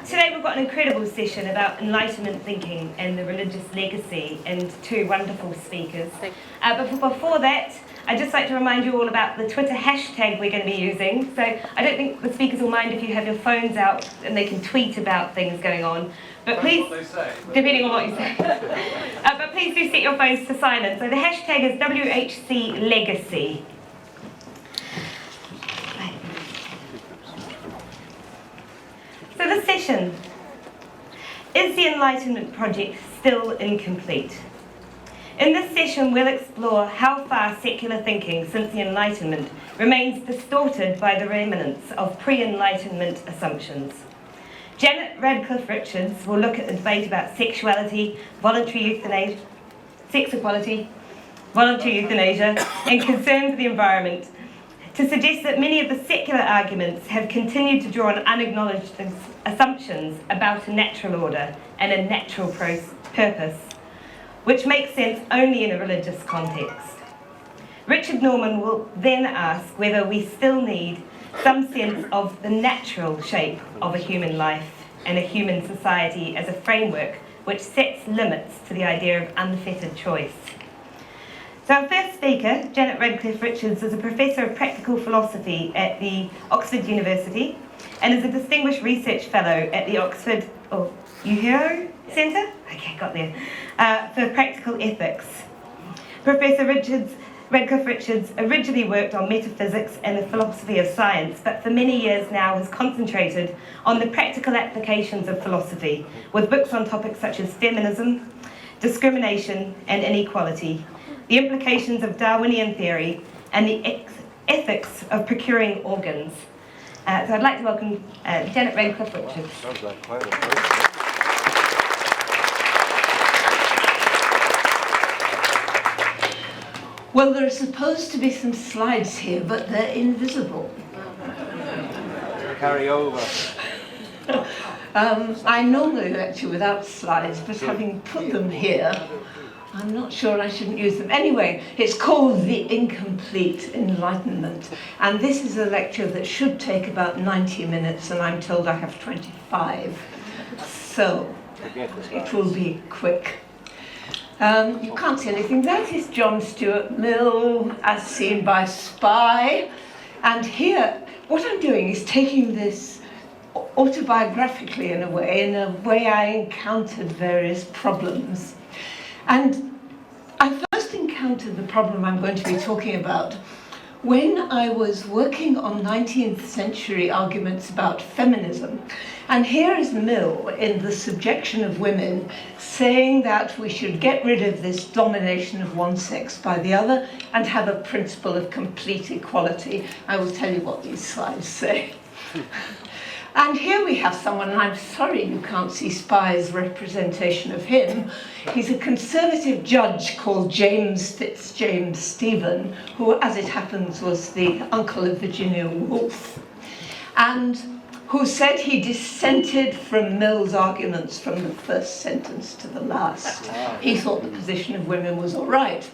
Today we've got an incredible session about Enlightenment thinking and the religious legacy, and two wonderful speakers. But before that, I'd just like to remind you all about the Twitter hashtag we're going to be using. So I don't think the speakers will mind if you have your phones out and they can tweet about things going on. But please, depending on what you say. But please do set your phones to silent. So the hashtag is WHC Legacy. So the session, is the Enlightenment project still incomplete? In this session, we'll explore how far secular thinking since the Enlightenment remains distorted by the remnants of pre-Enlightenment assumptions. Janet Radcliffe Richards will look at the debate about sexuality, voluntary euthanasia, sex equality, voluntary euthanasia, and concern for the environment, to suggest that many of the secular arguments have continued to draw on unacknowledged assumptions about a natural order and a natural purpose, which makes sense only in a religious context. Richard Norman will then ask whether we still need some sense of the natural shape of a human life and a human society as a framework which sets limits to the idea of unfettered choice. So our first speaker, Janet Radcliffe Richards, is a professor of practical philosophy at the Oxford University and is a distinguished research fellow at the Oxford Uhiro Centre? Okay, got there. For practical ethics. Professor Radcliffe Richards originally worked on metaphysics and the philosophy of science, but for many years now has concentrated on the practical applications of philosophy, with books on topics such as feminism, discrimination and inequality, the implications of Darwinian theory, and the ethics of procuring organs. So I'd like to welcome Janet Radcliffe Richards. Sounds like quite a Well, there are supposed to be some slides here, but they're invisible. carry over. I normally lecture without slides, but having put them here, I'm not sure I shouldn't use them. Anyway, it's called The Incomplete Enlightenment, and this is a lecture that should take about 90 minutes, and I'm told I have 25. So, it will be quick. You can't see anything. That is John Stuart Mill, as seen by Spy. And here, what I'm doing is taking this autobiographically in a way I encountered various problems. And I first encountered the problem I'm going to be talking about when I was working on 19th century arguments about feminism. And here is Mill in The Subjection of Women saying that we should get rid of this domination of one sex by the other and have a principle of complete equality. I will tell you what these slides say. And here we have someone, and I'm sorry you can't see Spy's representation of him. He's a conservative judge called James Fitzjames Stephen, who, as it happens, was the uncle of Virginia Woolf, and who said he dissented from Mill's arguments from the first sentence to the last. He thought the position of women was all right.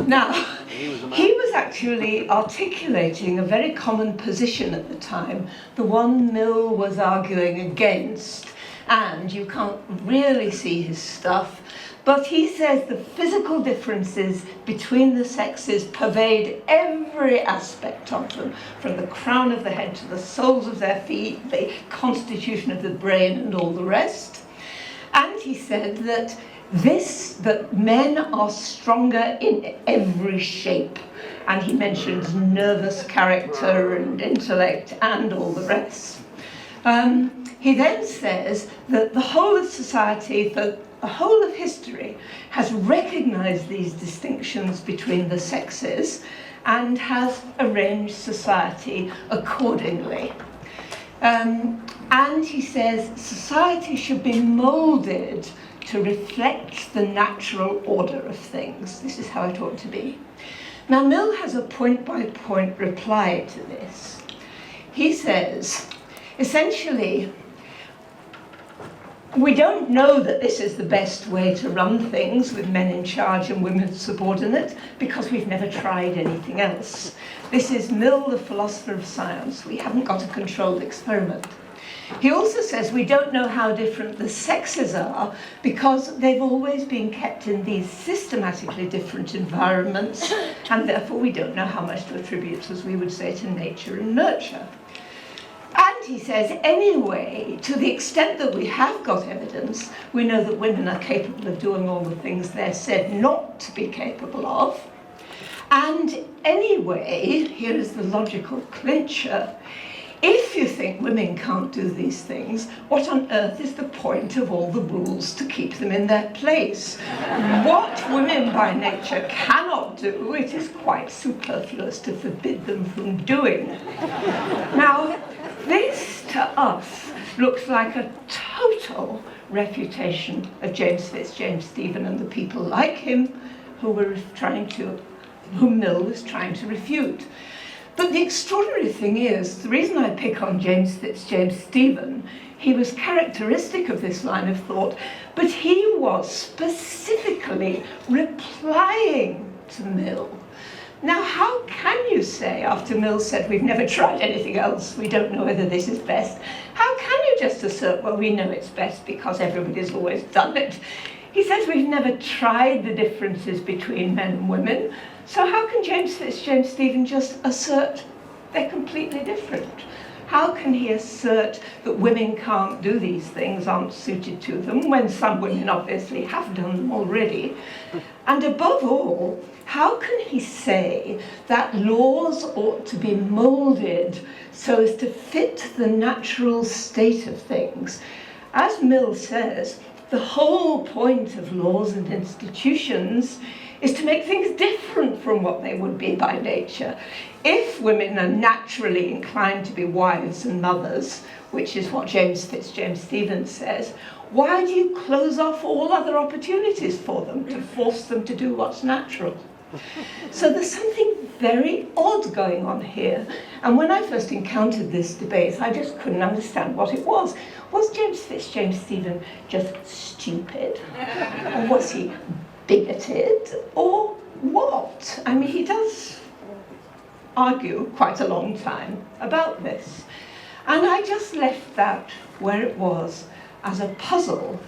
Now, he was actually articulating a very common position at the time, the one Mill was arguing against, and you can't really see his stuff, but he says the physical differences between the sexes pervade every aspect of them, from the crown of the head to the soles of their feet, the constitution of the brain and all the rest. And he said that men are stronger in every shape. And he mentions nervous character and intellect and all the rest. He then says that the whole of society, for the whole of history, has recognized these distinctions between the sexes and has arranged society accordingly. And he says society should be molded to reflect the natural order of things. This is how it ought to be. Now, Mill has a point-by-point reply to this. He says, essentially, we don't know that this is the best way to run things with men in charge and women subordinate, because we've never tried anything else. This is Mill, the philosopher of science. We haven't got a controlled experiment. He also says we don't know how different the sexes are because they've always been kept in these systematically different environments, and therefore we don't know how much to attribute, as we would say, to nature and nurture. And he says, anyway, to the extent that we have got evidence, we know that women are capable of doing all the things they're said not to be capable of. And anyway, here is the logical clincher. If you think women can't do these things, what on earth is the point of all the rules to keep them in their place? What women by nature cannot do, it is quite superfluous to forbid them from doing. Now, this to us looks like a total refutation of James Stephen and the people like him whom Mill was trying to refute. But the extraordinary thing is, the reason I pick on James Stephen, he was characteristic of this line of thought, but he was specifically replying to Mill. Now, how can you say, after Mill said, we've never tried anything else, we don't know whether this is best, how can you just assert, well, we know it's best because everybody's always done it? He says we've never tried the differences between men and women, so how can James Stephen just assert they're completely different? How can he assert that women can't do these things, aren't suited to them, when some women obviously have done them already? And above all, how can he say that laws ought to be moulded so as to fit the natural state of things? As Mill says, the whole point of laws and institutions is to make things different from what they would be by nature. If women are naturally inclined to be wives and mothers, which is what James Stephen says, why do you close off all other opportunities for them to force them to do what's natural? So there's something very odd going on here. And when I first encountered this debate, I just couldn't understand what it was. Was James Stephen just stupid? Or was he bigoted? Or what? I mean, he does argue quite a long time about this. And I just left that where it was as a puzzle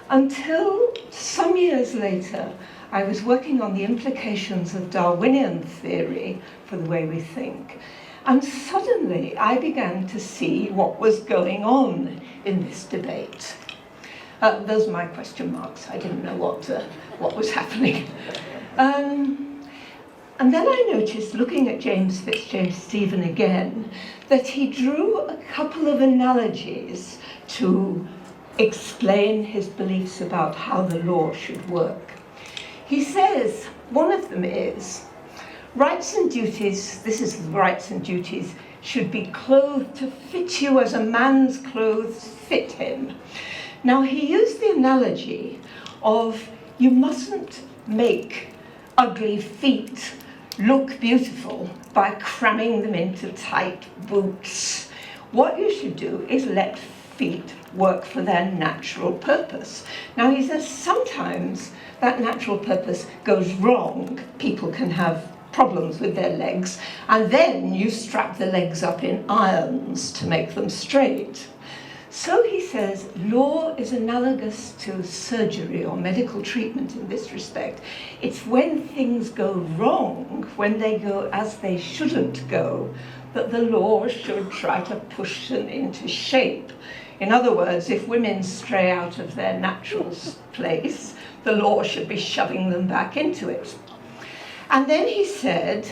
until some years later I was working on the implications of Darwinian theory for the way we think. And suddenly I began to see what was going on in this debate. Those are my question marks. I didn't know what was happening. And then I noticed, looking at James Stephen again, that he drew a couple of analogies to explain his beliefs about how the law should work. He says, one of them is, rights and duties, this is rights and duties, should be clothed to fit you as a man's clothes fit him. Now, he used the analogy of you mustn't make ugly feet look beautiful by cramming them into tight boots. What you should do is let feet work for their natural purpose. Now, he says sometimes that natural purpose goes wrong. People can have problems with their legs, and then you strap the legs up in irons to make them straight. So he says law is analogous to surgery or medical treatment in this respect. It's when things go wrong, when they go as they shouldn't go, that the law should try to push them into shape. In other words, if women stray out of their natural place, the law should be shoving them back into it. And then he said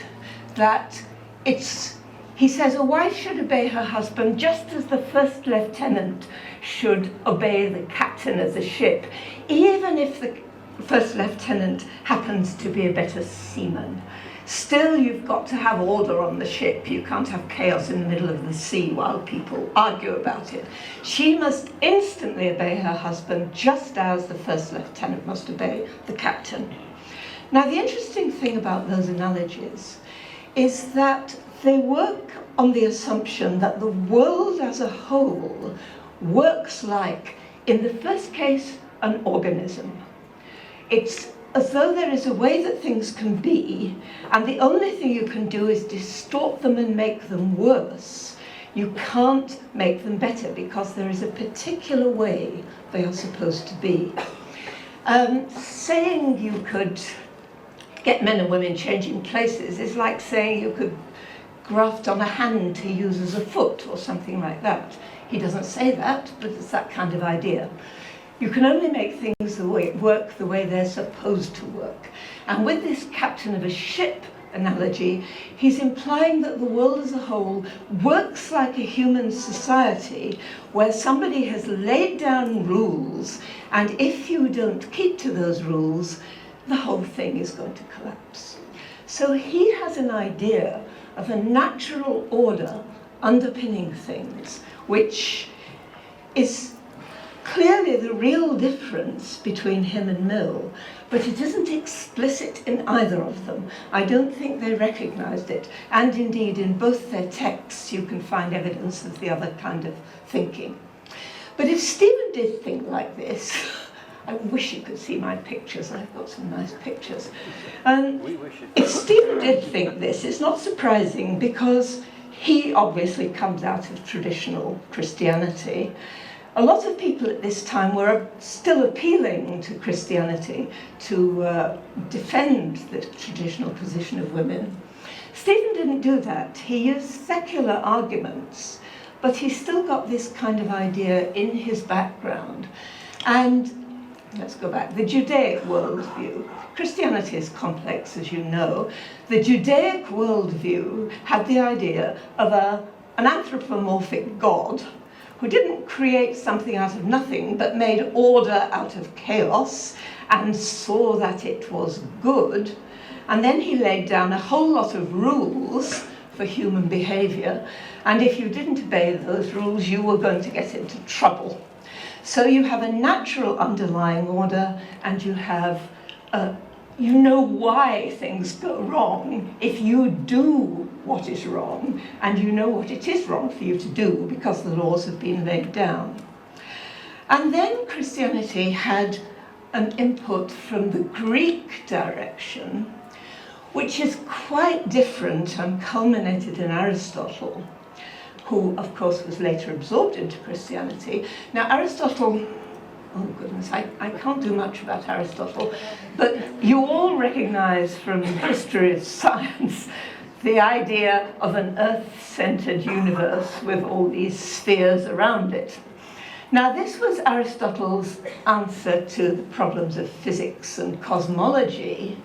that he says a wife should obey her husband just as the first lieutenant should obey the captain of the ship, even if the first lieutenant happens to be a better seaman. Still, you've got to have order on the ship. You can't have chaos in the middle of the sea while people argue about it. She must instantly obey her husband just as the first lieutenant must obey the captain. Now, the interesting thing about those analogies is that they work on the assumption that the world as a whole works like, in the first case, an organism. It's as though there is a way that things can be, and the only thing you can do is distort them and make them worse. You can't make them better because there is a particular way they are supposed to be. Saying you could get men and women changing places is like saying you could graft on a hand to use as a foot or something like that. He doesn't say that, but it's that kind of idea. You can only make things work the way they're supposed to work. And with this captain of a ship analogy, he's implying that the world as a whole works like a human society where somebody has laid down rules, and if you don't keep to those rules, the whole thing is going to collapse. So he has an idea of a natural order underpinning things, which is clearly the real difference between him and Mill, but it isn't explicit in either of them. I don't think they recognized it, and indeed in both their texts you can find evidence of the other kind of thinking. But if Stephen did think like this, I wish you could see my pictures, I've got some nice pictures. If Stephen did think this, it's not surprising because he obviously comes out of traditional Christianity. A lot of people at this time were still appealing to Christianity to defend the traditional position of women. Stephen didn't do that. He used secular arguments, but he still got this kind of idea in his background. And let's go back. The Judaic worldview. Christianity is complex, as you know. The Judaic worldview had the idea of an anthropomorphic God who didn't create something out of nothing, but made order out of chaos and saw that it was good. And then he laid down a whole lot of rules for human behavior. And if you didn't obey those rules, you were going to get into trouble. So you have a natural underlying order, and you have, you know why things go wrong if you do what is wrong, and you know what it is wrong for you to do because the laws have been laid down. And then Christianity had an input from the Greek direction, which is quite different and culminated in Aristotle, who, of course, was later absorbed into Christianity. Now, Aristotle, oh goodness, I can't do much about Aristotle, but you all recognize from history of science the idea of an earth-centered universe with all these spheres around it. Now, this was Aristotle's answer to the problems of physics and cosmology,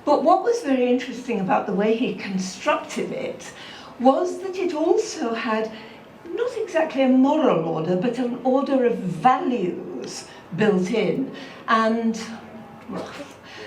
but what was very interesting about the way he constructed it was that it also had not exactly a moral order, but an order of values built in. And well,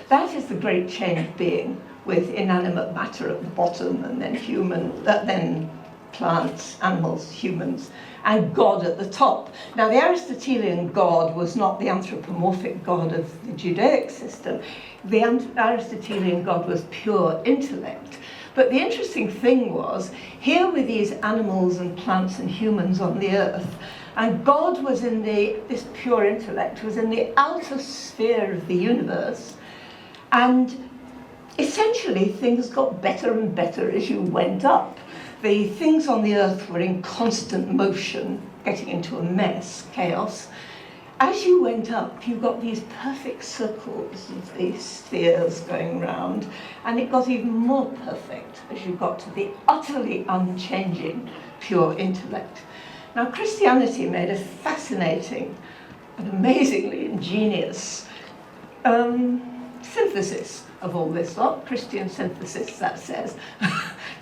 that is the great chain of being, with inanimate matter at the bottom, and then plants, animals, humans, and God at the top. Now, the Aristotelian God was not the anthropomorphic God of the Judaic system. The Aristotelian God was pure intellect. But the interesting thing was, here were these animals and plants and humans on the earth, and God was in this pure intellect was in the outer sphere of the universe, and essentially things got better and better as you went up. The things on the earth were in constant motion, getting into a mess, chaos. As you went up, you got these perfect circles of these spheres going round, and it got even more perfect as you got to the utterly unchanging pure intellect. Now, Christianity made a fascinating and amazingly ingenious synthesis of all this lot. Christian synthesis, that says.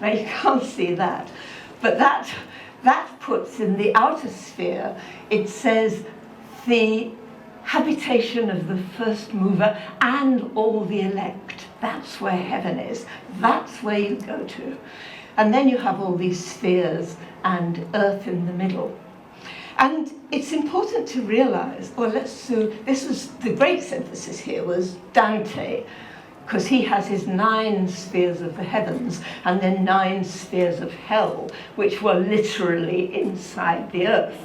Now, you can't see that, but that puts in the outer sphere, it says, the habitation of the first mover and all the elect. That's where heaven is. That's where you go to. And then you have all these spheres and earth in the middle. And it's important to realize, this was the great synthesis here was Dante, because he has his 9 spheres of the heavens and then 9 spheres of hell, which were literally inside the earth.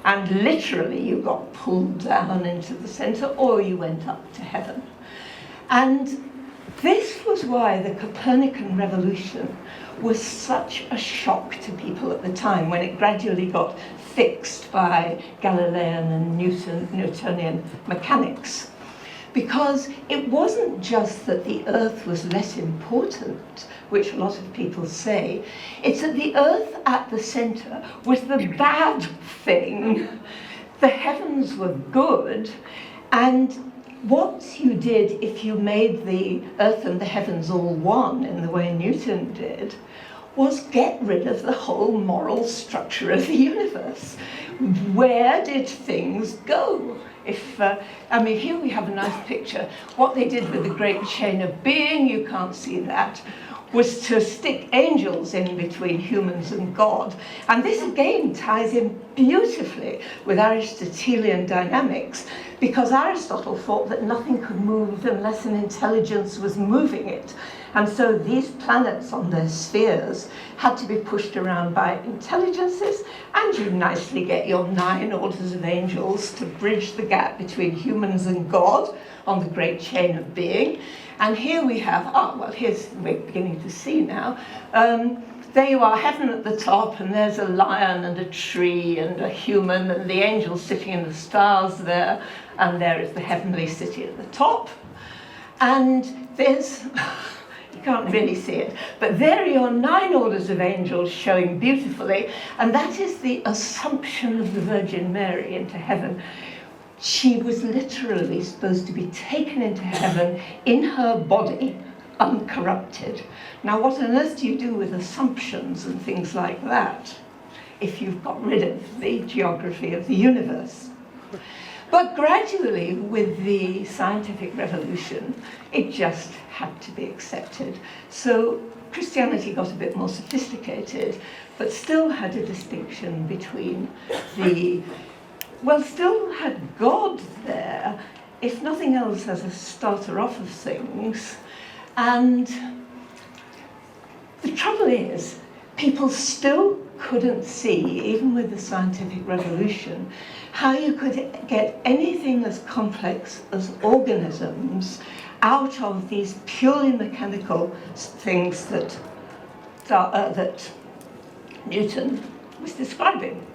And literally you got pulled down into the center, or you went up to heaven. And This was why the Copernican revolution was such a shock to people at the time, when it gradually got fixed by Galilean and Newtonian mechanics. Because it wasn't just that the Earth was less important, which a lot of people say, it's that the Earth at the centre was the bad thing. The heavens were good, and what you did if you made the Earth and the heavens all one in the way Newton did, was get rid of the whole moral structure of the universe. Where did things go? I mean, here we have a nice picture. What they did with the great chain of being, you can't see that, was to stick angels in between humans and God. And this again ties in beautifully with Aristotelian dynamics, because Aristotle thought that nothing could move unless an intelligence was moving it. And so these planets on their spheres had to be pushed around by intelligences, and you nicely get your 9 orders of angels to bridge the gap between humans and God on the great chain of being. And here we have, we're beginning to see now, there you are, heaven at the top, and there's a lion and a tree and a human and the angels sitting in the stars there, and there is the heavenly city at the top. And there's, you can't really see it, but there are your 9 orders of angels showing beautifully, and that is the assumption of the Virgin Mary into heaven. She was literally supposed to be taken into heaven in her body, uncorrupted. Now, what on earth do you do with assumptions and things like that if you've got rid of the geography of the universe? But gradually, with the scientific revolution, it just had to be accepted. So Christianity got a bit more sophisticated, but still had a distinction between still had God there, if nothing else, as a starter off of things. And the trouble is, people still couldn't see, even with the scientific revolution, how you could get anything as complex as organisms out of these purely mechanical things that Newton was describing.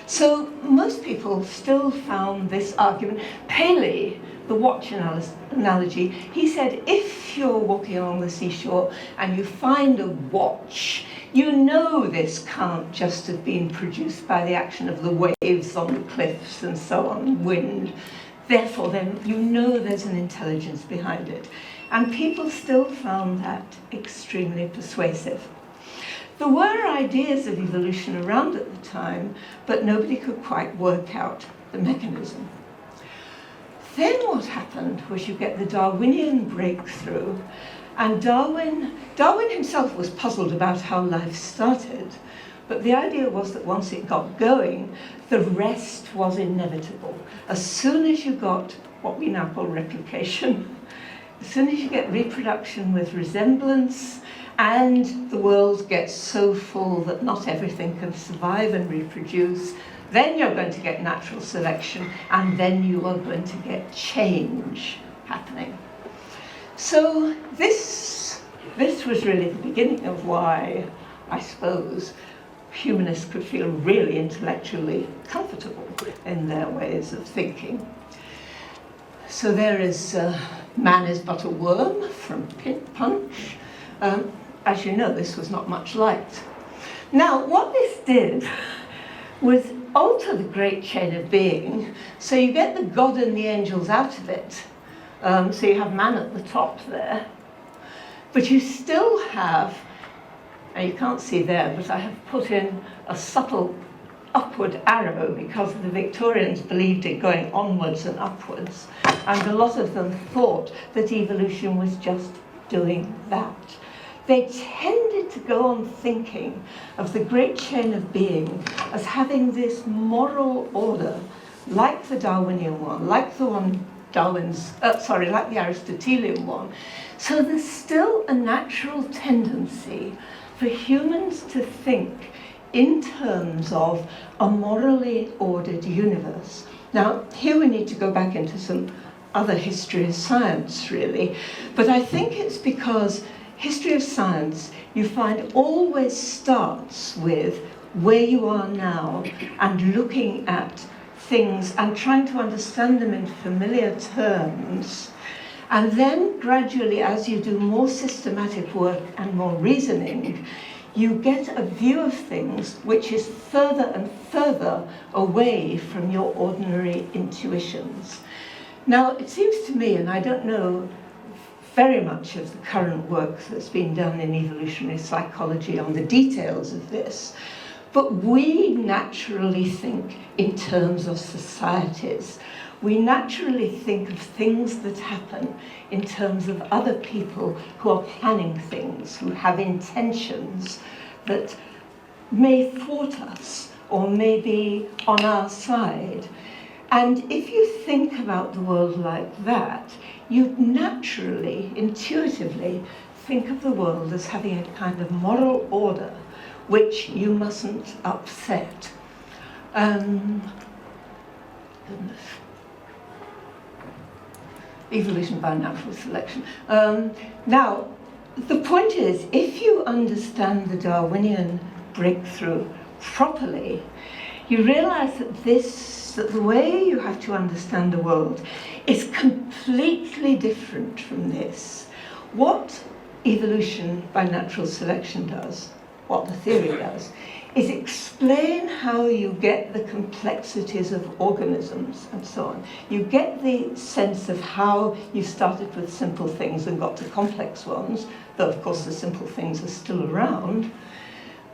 So most people still found this argument. Paley, the watch analogy, he said, if you're walking along the seashore and you find a watch, you know this can't just have been produced by the action of the waves on the cliffs and so on, wind. Therefore, then you know there's an intelligence behind it. And people still found that extremely persuasive. There were ideas of evolution around at the time, but nobody could quite work out the mechanism. Then what happened was you get the Darwinian breakthrough, and Darwin himself was puzzled about how life started, but the idea was that once it got going, the rest was inevitable. As soon as you got what we now call replication, as soon as you get reproduction with resemblance, and the world gets so full that not everything can survive and reproduce, then you're going to get natural selection, and then you are going to get change happening. So this was really the beginning of why, I suppose, humanists could feel really intellectually comfortable in their ways of thinking. So there is Man is But a Worm from Punch. As you know, this was not much liked. Now, what this did was alter the great chain of being, so you get the God and the angels out of it. So you have man at the top there, but you still have, and you can't see there, but I have put in a subtle upward arrow because the Victorians believed it going onwards and upwards, and a lot of them thought that evolution was just doing that. They tended to go on thinking of the great chain of being as having this moral order, like the Darwinian one, like the one like the Aristotelian one. So there's still a natural tendency for humans to think in terms of a morally ordered universe. Now, here we need to go back into some other history of science, really. But I think it's because history of science, you find, always starts with where you are now and looking at things and trying to understand them in familiar terms. And then gradually, as you do more systematic work and more reasoning, you get a view of things which is further and further away from your ordinary intuitions. Now, it seems to me, and I don't know very much of the current work that's been done in evolutionary psychology on the details of this, but we naturally think in terms of societies. We naturally think of things that happen in terms of other people who are planning things, who have intentions that may thwart us or may be on our side. And if you think about the world like that, you naturally, intuitively, think of the world as having a kind of moral order which you mustn't upset. Goodness. Evolution by natural selection. Now, the point is, if you understand the Darwinian breakthrough properly, you realize that the way you have to understand the world is completely different from this. What evolution by natural selection does, what the theory does, is explain how you get the complexities of organisms and so on. You get the sense of how you started with simple things and got to complex ones, though of course the simple things are still around.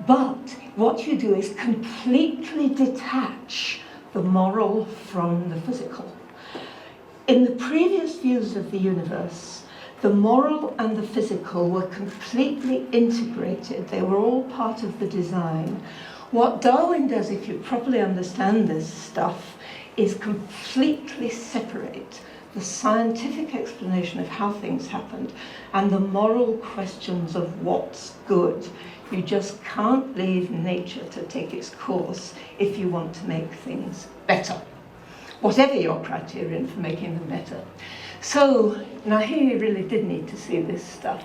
But what you do is completely detach the moral from the physical. In the previous views of the universe, the moral and the physical were completely integrated. They were all part of the design. What Darwin does, if you properly understand this stuff, is completely separate the scientific explanation of how things happened and the moral questions of what's good. You just can't leave nature to take its course if you want to make things better, whatever your criterion for making them better. So, now here you really did need to see this stuff.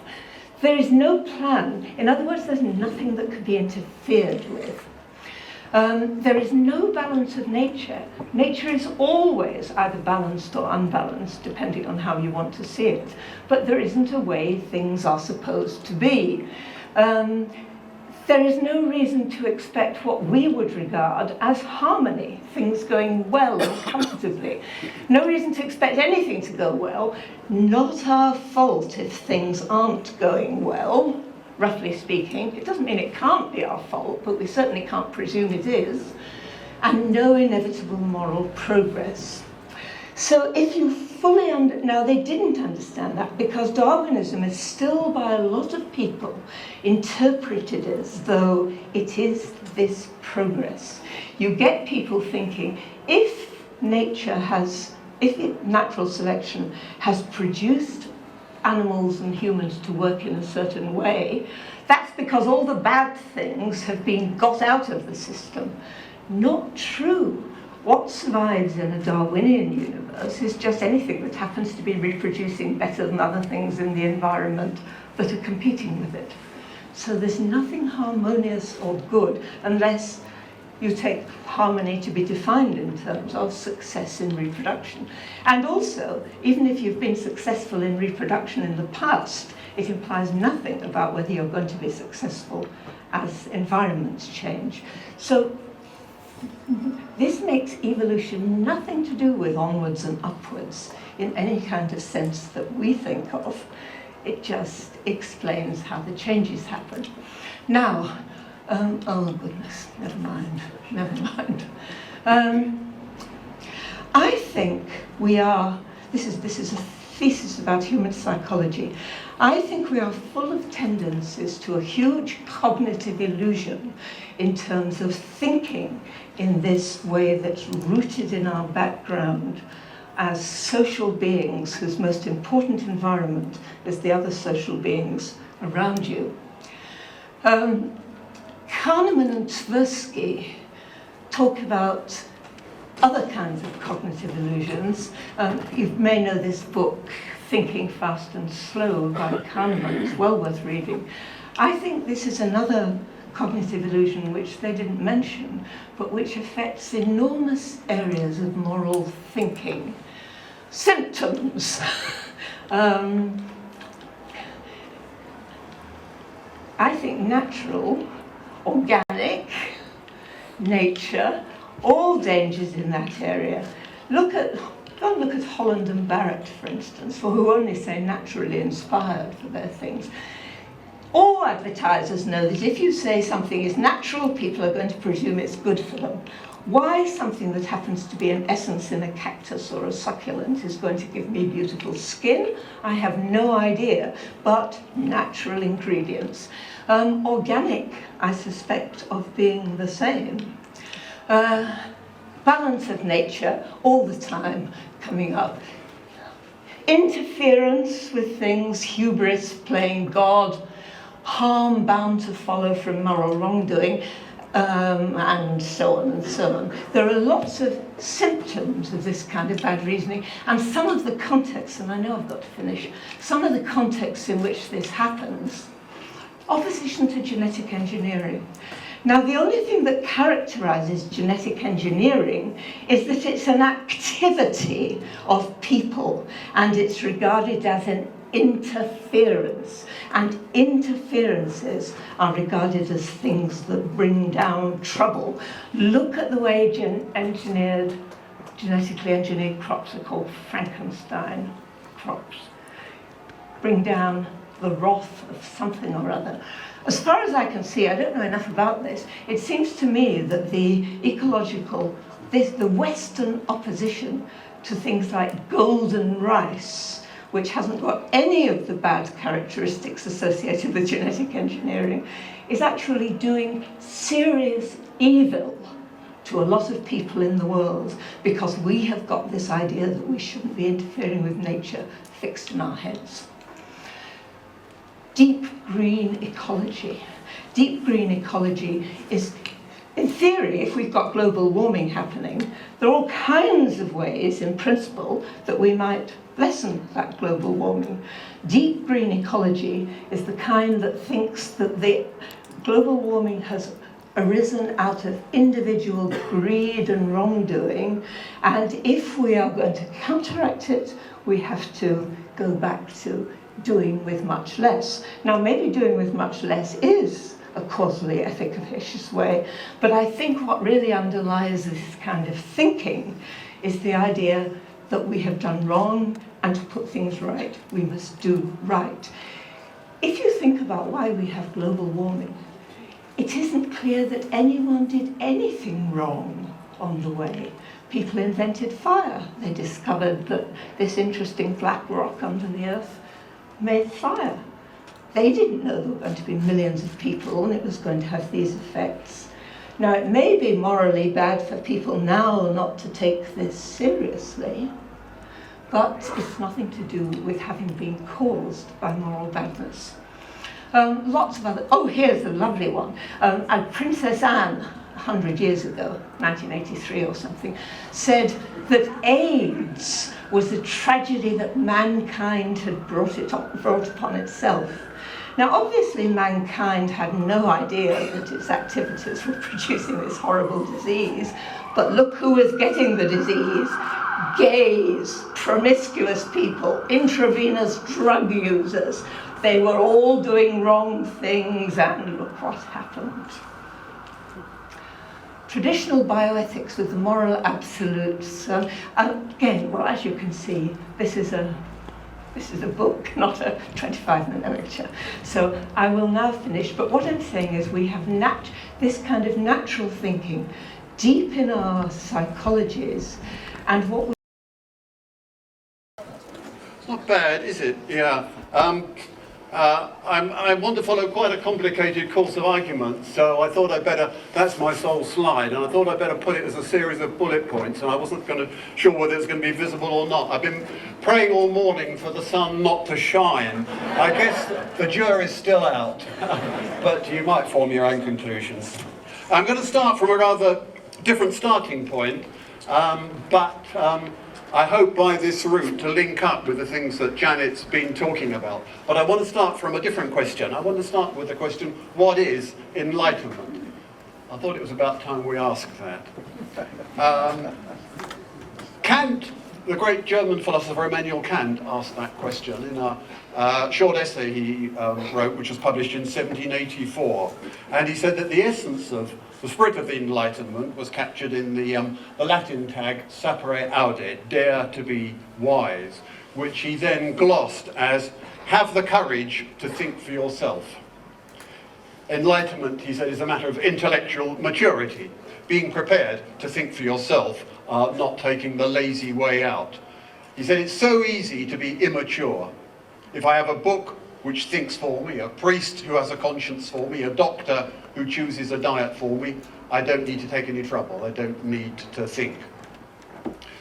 There is no plan. In other words, there's nothing that could be interfered with. There is no balance of nature. Nature is always either balanced or unbalanced, depending on how you want to see it. But there isn't a way things are supposed to be. There is no reason to expect what we would regard as harmony, things going well and comfortably. No reason to expect anything to go well. Not our fault if things aren't going well, roughly speaking. It doesn't mean it can't be our fault, but we certainly can't presume it is. And no inevitable moral progress. So if you fully now they didn't understand that because Darwinism is still by a lot of people interpreted as though it is this progress. You get people thinking if natural selection has produced animals and humans to work in a certain way, that's because all the bad things have been got out of the system. Not true. What survives in a Darwinian universe is just anything that happens to be reproducing better than other things in the environment that are competing with it. So there's nothing harmonious or good unless you take harmony to be defined in terms of success in reproduction. And also, even if you've been successful in reproduction in the past, it implies nothing about whether you're going to be successful as environments change. So this makes evolution nothing to do with onwards and upwards in any kind of sense that we think of. It just explains how the changes happen. Now, oh goodness, never mind. I think we are, this is a thesis about human psychology. I think we are full of tendencies to a huge cognitive illusion in terms of thinking in this way that's rooted in our background as social beings whose most important environment is the other social beings around you. Kahneman and Tversky talk about other kinds of cognitive illusions. You may know this book, Thinking Fast and Slow by Kahneman. It's well worth reading. I think this is another cognitive illusion which they didn't mention, but which affects enormous areas of moral thinking. Symptoms. I think natural, organic, nature, all dangers in that area. Go and look at Holland and Barrett, for instance, who only say naturally inspired for their things. All advertisers know that if you say something is natural, people are going to presume it's good for them. Why something that happens to be an essence in a cactus or a succulent is going to give me beautiful skin, I have no idea, but natural ingredients. Organic, I suspect, of being the same. Balance of nature, all the time coming up. Interference with things, hubris, playing God, harm bound to follow from moral wrongdoing, and so on and so on. There are lots of symptoms of this kind of bad reasoning, and some of the contexts, and I know I've got to finish, some of the contexts in which this happens, opposition to genetic engineering. Now, the only thing that characterizes genetic engineering is that it's an activity of people, and it's regarded as an interference, and interferences are regarded as things that bring down trouble. Look at the way genetically engineered crops are called Frankenstein crops. Bring down the wrath of something or other. As far as I can see, I don't know enough about this, it seems to me that the Western opposition to things like golden rice, which hasn't got any of the bad characteristics associated with genetic engineering, is actually doing serious evil to a lot of people in the world, because we have got this idea that we shouldn't be interfering with nature fixed in our heads. Deep green ecology. Deep green ecology is, in theory, if we've got global warming happening, there are all kinds of ways, in principle, that we might lessen that global warming. Deep green ecology is the kind that thinks that the global warming has arisen out of individual greed and wrongdoing, and if we are going to counteract it, we have to go back to doing with much less. Now, maybe doing with much less is a causally efficacious way, but I think what really underlies this kind of thinking is the idea that we have done wrong, and to put things right, we must do right. If you think about why we have global warming, it isn't clear that anyone did anything wrong on the way. People invented fire. They discovered that this interesting black rock under the earth made fire. They didn't know there were going to be millions of people and it was going to have these effects. Now, it may be morally bad for people now not to take this seriously, but it's nothing to do with having been caused by moral badness. Lots of other, here's a lovely one. Princess Anne, 100 years ago, 1983 or something, said that AIDS was a tragedy that mankind had brought upon itself. Now, obviously, mankind had no idea that its activities were producing this horrible disease, but look who was getting the disease. Gays, promiscuous people, intravenous drug users. They were all doing wrong things, and look what happened. Traditional bioethics with the moral absolutes. Again, well, as you can see, this is a book, not a 25-minute lecture. So I will now finish, but what I'm saying is we have this kind of natural thinking deep in our psychologies, and what we... It's not bad, is it? Yeah. I want to follow quite a complicated course of argument, so I thought I'd better, that's my sole slide, and I thought I'd better put it as a series of bullet points, and I wasn't sure whether it's going to be visible or not. I've been praying all morning for the sun not to shine. I guess the jury's still out, but you might form your own conclusions. I'm going to start from a rather different starting point. but I hope by this route to link up with the things that Janet's been talking about. But I want to start from a different question. I want to start with the question, what is enlightenment? I thought it was about time we asked that. Kant, the great German philosopher Immanuel Kant, asked that question in a short essay he wrote, which was published in 1784. And he said that the essence of the spirit of the Enlightenment was captured in the Latin tag sapere audet, dare to be wise, which he then glossed as have the courage to think for yourself. Enlightenment, he said, is a matter of intellectual maturity, being prepared to think for yourself, not taking the lazy way out. He said it's so easy to be immature. If I have a book which thinks for me, a priest who has a conscience for me, a doctor who chooses a diet for me, I don't need to take any trouble. I don't need to think.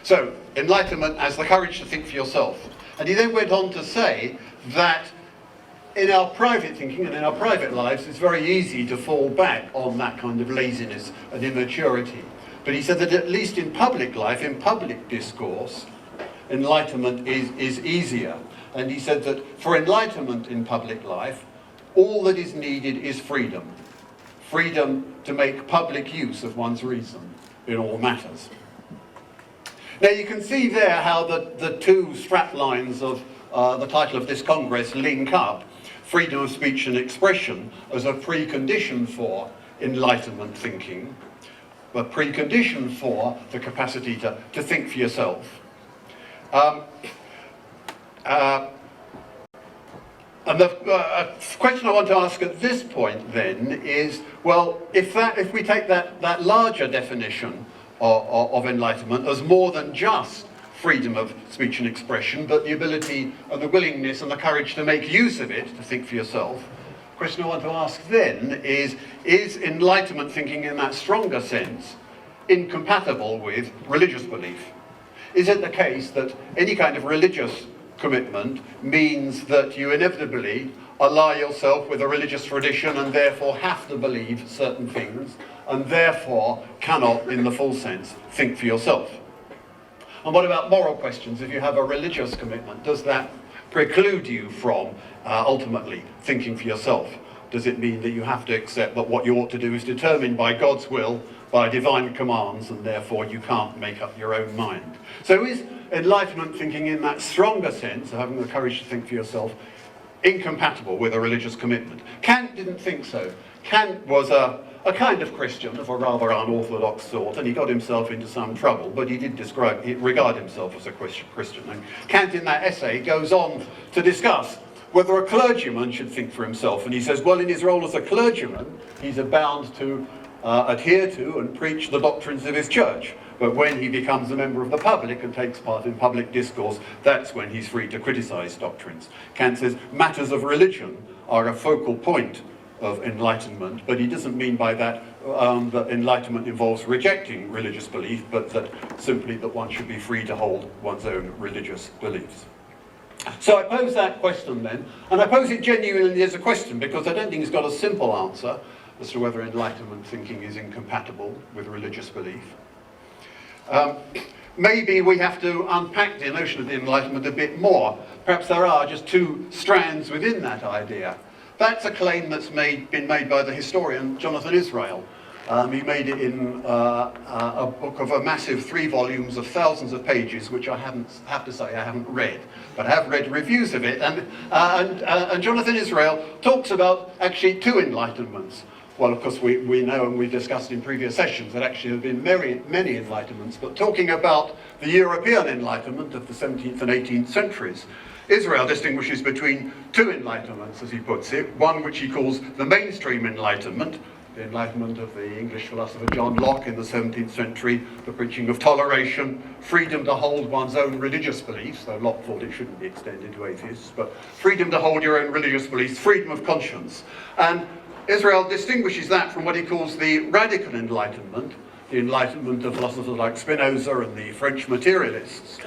So, enlightenment as the courage to think for yourself. And he then went on to say that in our private thinking and in our private lives, it's very easy to fall back on that kind of laziness and immaturity. But he said that at least in public life, in public discourse, enlightenment is easier. And he said that for enlightenment in public life, all that is needed is freedom. Freedom to make public use of one's reason in all matters. Now you can see there how the two straplines of the title of this Congress link up. Freedom of speech and expression as a precondition for enlightenment thinking, a precondition for the capacity to think for yourself. And the question I want to ask at this point then is, well, if we take that larger definition of enlightenment as more than just freedom of speech and expression, but the ability and the willingness and the courage to make use of it, to think for yourself. The question I want to ask then is enlightenment thinking in that stronger sense incompatible with religious belief? Is it the case that any kind of religious commitment means that you inevitably ally yourself with a religious tradition and therefore have to believe certain things and therefore cannot, in the full sense, think for yourself? And what about moral questions? If you have a religious commitment, does that preclude you from ultimately thinking for yourself? Does it mean that you have to accept that what you ought to do is determined by God's will, by divine commands, and therefore you can't make up your own mind? So is enlightenment thinking in that stronger sense of having the courage to think for yourself incompatible with a religious commitment? Kant didn't think so. Kant was a kind of Christian of a rather unorthodox sort, and he got himself into some trouble, but he did regard himself as a Christian. And Kant in that essay goes on to discuss whether a clergyman should think for himself, and he says, well, in his role as a clergyman, he's bound to adhere to and preach the doctrines of his church. But when he becomes a member of the public and takes part in public discourse, that's when he's free to criticize doctrines. Kant says matters of religion are a focal point of enlightenment, but he doesn't mean by that that enlightenment involves rejecting religious belief, but that simply that one should be free to hold one's own religious beliefs. So I pose that question then, and I pose it genuinely as a question because I don't think it's got a simple answer as to whether enlightenment thinking is incompatible with religious belief. Maybe we have to unpack the notion of the Enlightenment a bit more. Perhaps there are just two strands within that idea. That's a claim that's been made by the historian Jonathan Israel. He made it in a book of a massive 3 volumes of thousands of pages, which I have to say I haven't read, but I have read reviews of it. And Jonathan Israel talks about actually 2 enlightenments. Well, of course, we know and we've discussed in previous sessions that actually there have been many enlightenments, but talking about the European Enlightenment of the 17th and 18th centuries, Israel distinguishes between 2 enlightenments, as he puts it, one which he calls the mainstream Enlightenment, the Enlightenment of the English philosopher John Locke in the 17th century, the preaching of toleration, freedom to hold one's own religious beliefs, though Locke thought it shouldn't be extended to atheists, but freedom to hold your own religious beliefs, freedom of conscience. And Israel distinguishes that from what he calls the radical Enlightenment, the Enlightenment of philosophers like Spinoza and the French materialists,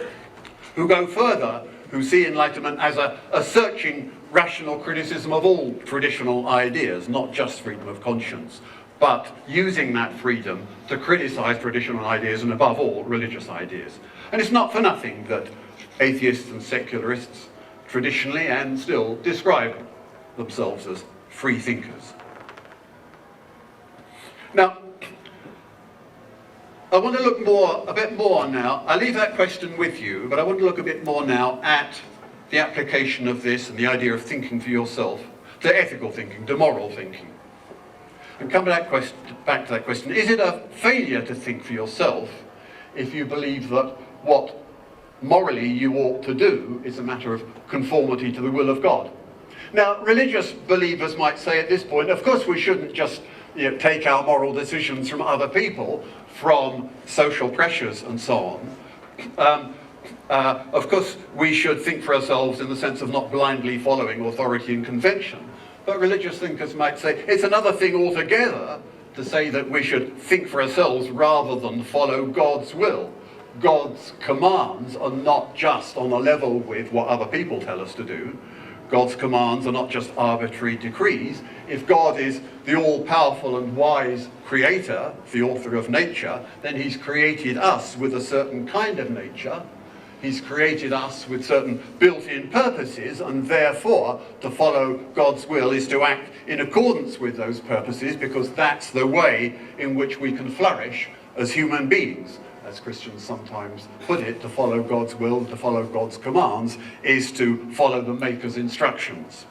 who go further, who see Enlightenment as a searching rational criticism of all traditional ideas, not just freedom of conscience, but using that freedom to criticize traditional ideas and above all religious ideas. And it's not for nothing that atheists and secularists traditionally and still describe themselves as free thinkers. Now, I want to look a bit more now. I leave that question with you, but I want to look a bit more now at the application of this and the idea of thinking for yourself to ethical thinking, to moral thinking. And come back to that question, is it a failure to think for yourself if you believe that what morally you ought to do is a matter of conformity to the will of God? Now, religious believers might say at this point, of course we shouldn't just take our moral decisions from other people, from social pressures and so on. Of course, we should think for ourselves in the sense of not blindly following authority and convention. But religious thinkers might say it's another thing altogether to say that we should think for ourselves rather than follow God's will. God's commands are not just on a level with what other people tell us to do. God's commands are not just arbitrary decrees. If God is the all-powerful and wise creator, the author of nature, then he's created us with a certain kind of nature. He's created us with certain built-in purposes, and therefore to follow God's will is to act in accordance with those purposes, because that's the way in which we can flourish as human beings. As Christians sometimes put it, to follow God's will, to follow God's commands, is to follow the Maker's instructions.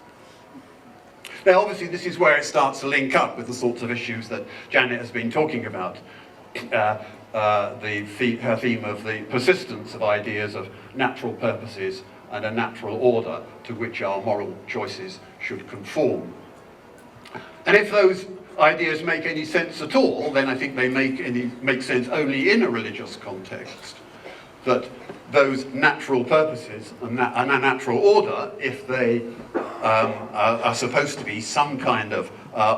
Now, obviously, this is where it starts to link up with the sorts of issues that Janet has been talking about. Her theme of the persistence of ideas of natural purposes and a natural order to which our moral choices should conform. And if those ideas make any sense at all, then I think they make sense only in a religious context. That those natural purposes and a natural order, if they are supposed to be some kind of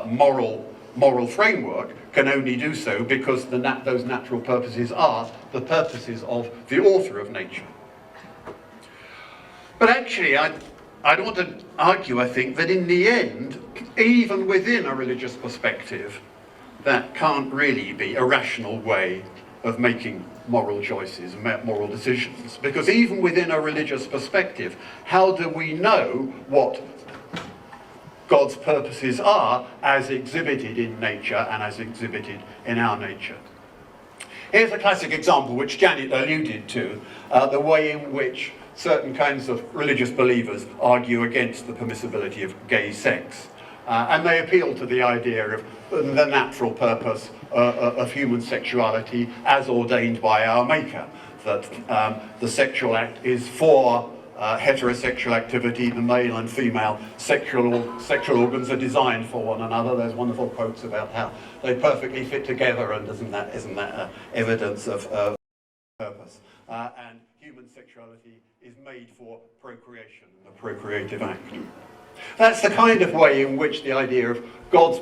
moral framework, can only do so because those natural purposes are the purposes of the author of nature. But actually, I'd want to argue, I think, that in the end, even within a religious perspective, that can't really be a rational way of making moral choices, moral decisions. Because even within a religious perspective, how do we know what God's purposes are as exhibited in nature and as exhibited in our nature? Here's a classic example which Janet alluded to, the way in which certain kinds of religious believers argue against the permissibility of gay sex. And they appeal to the idea of the natural purpose of human sexuality as ordained by our Maker, that the sexual act is for heterosexual activity, the male and female sexual organs are designed for one another. There's wonderful quotes about how they perfectly fit together, and isn't that evidence of purpose? And human sexuality is made for procreation, the procreative act. That's the kind of way in which the idea of God's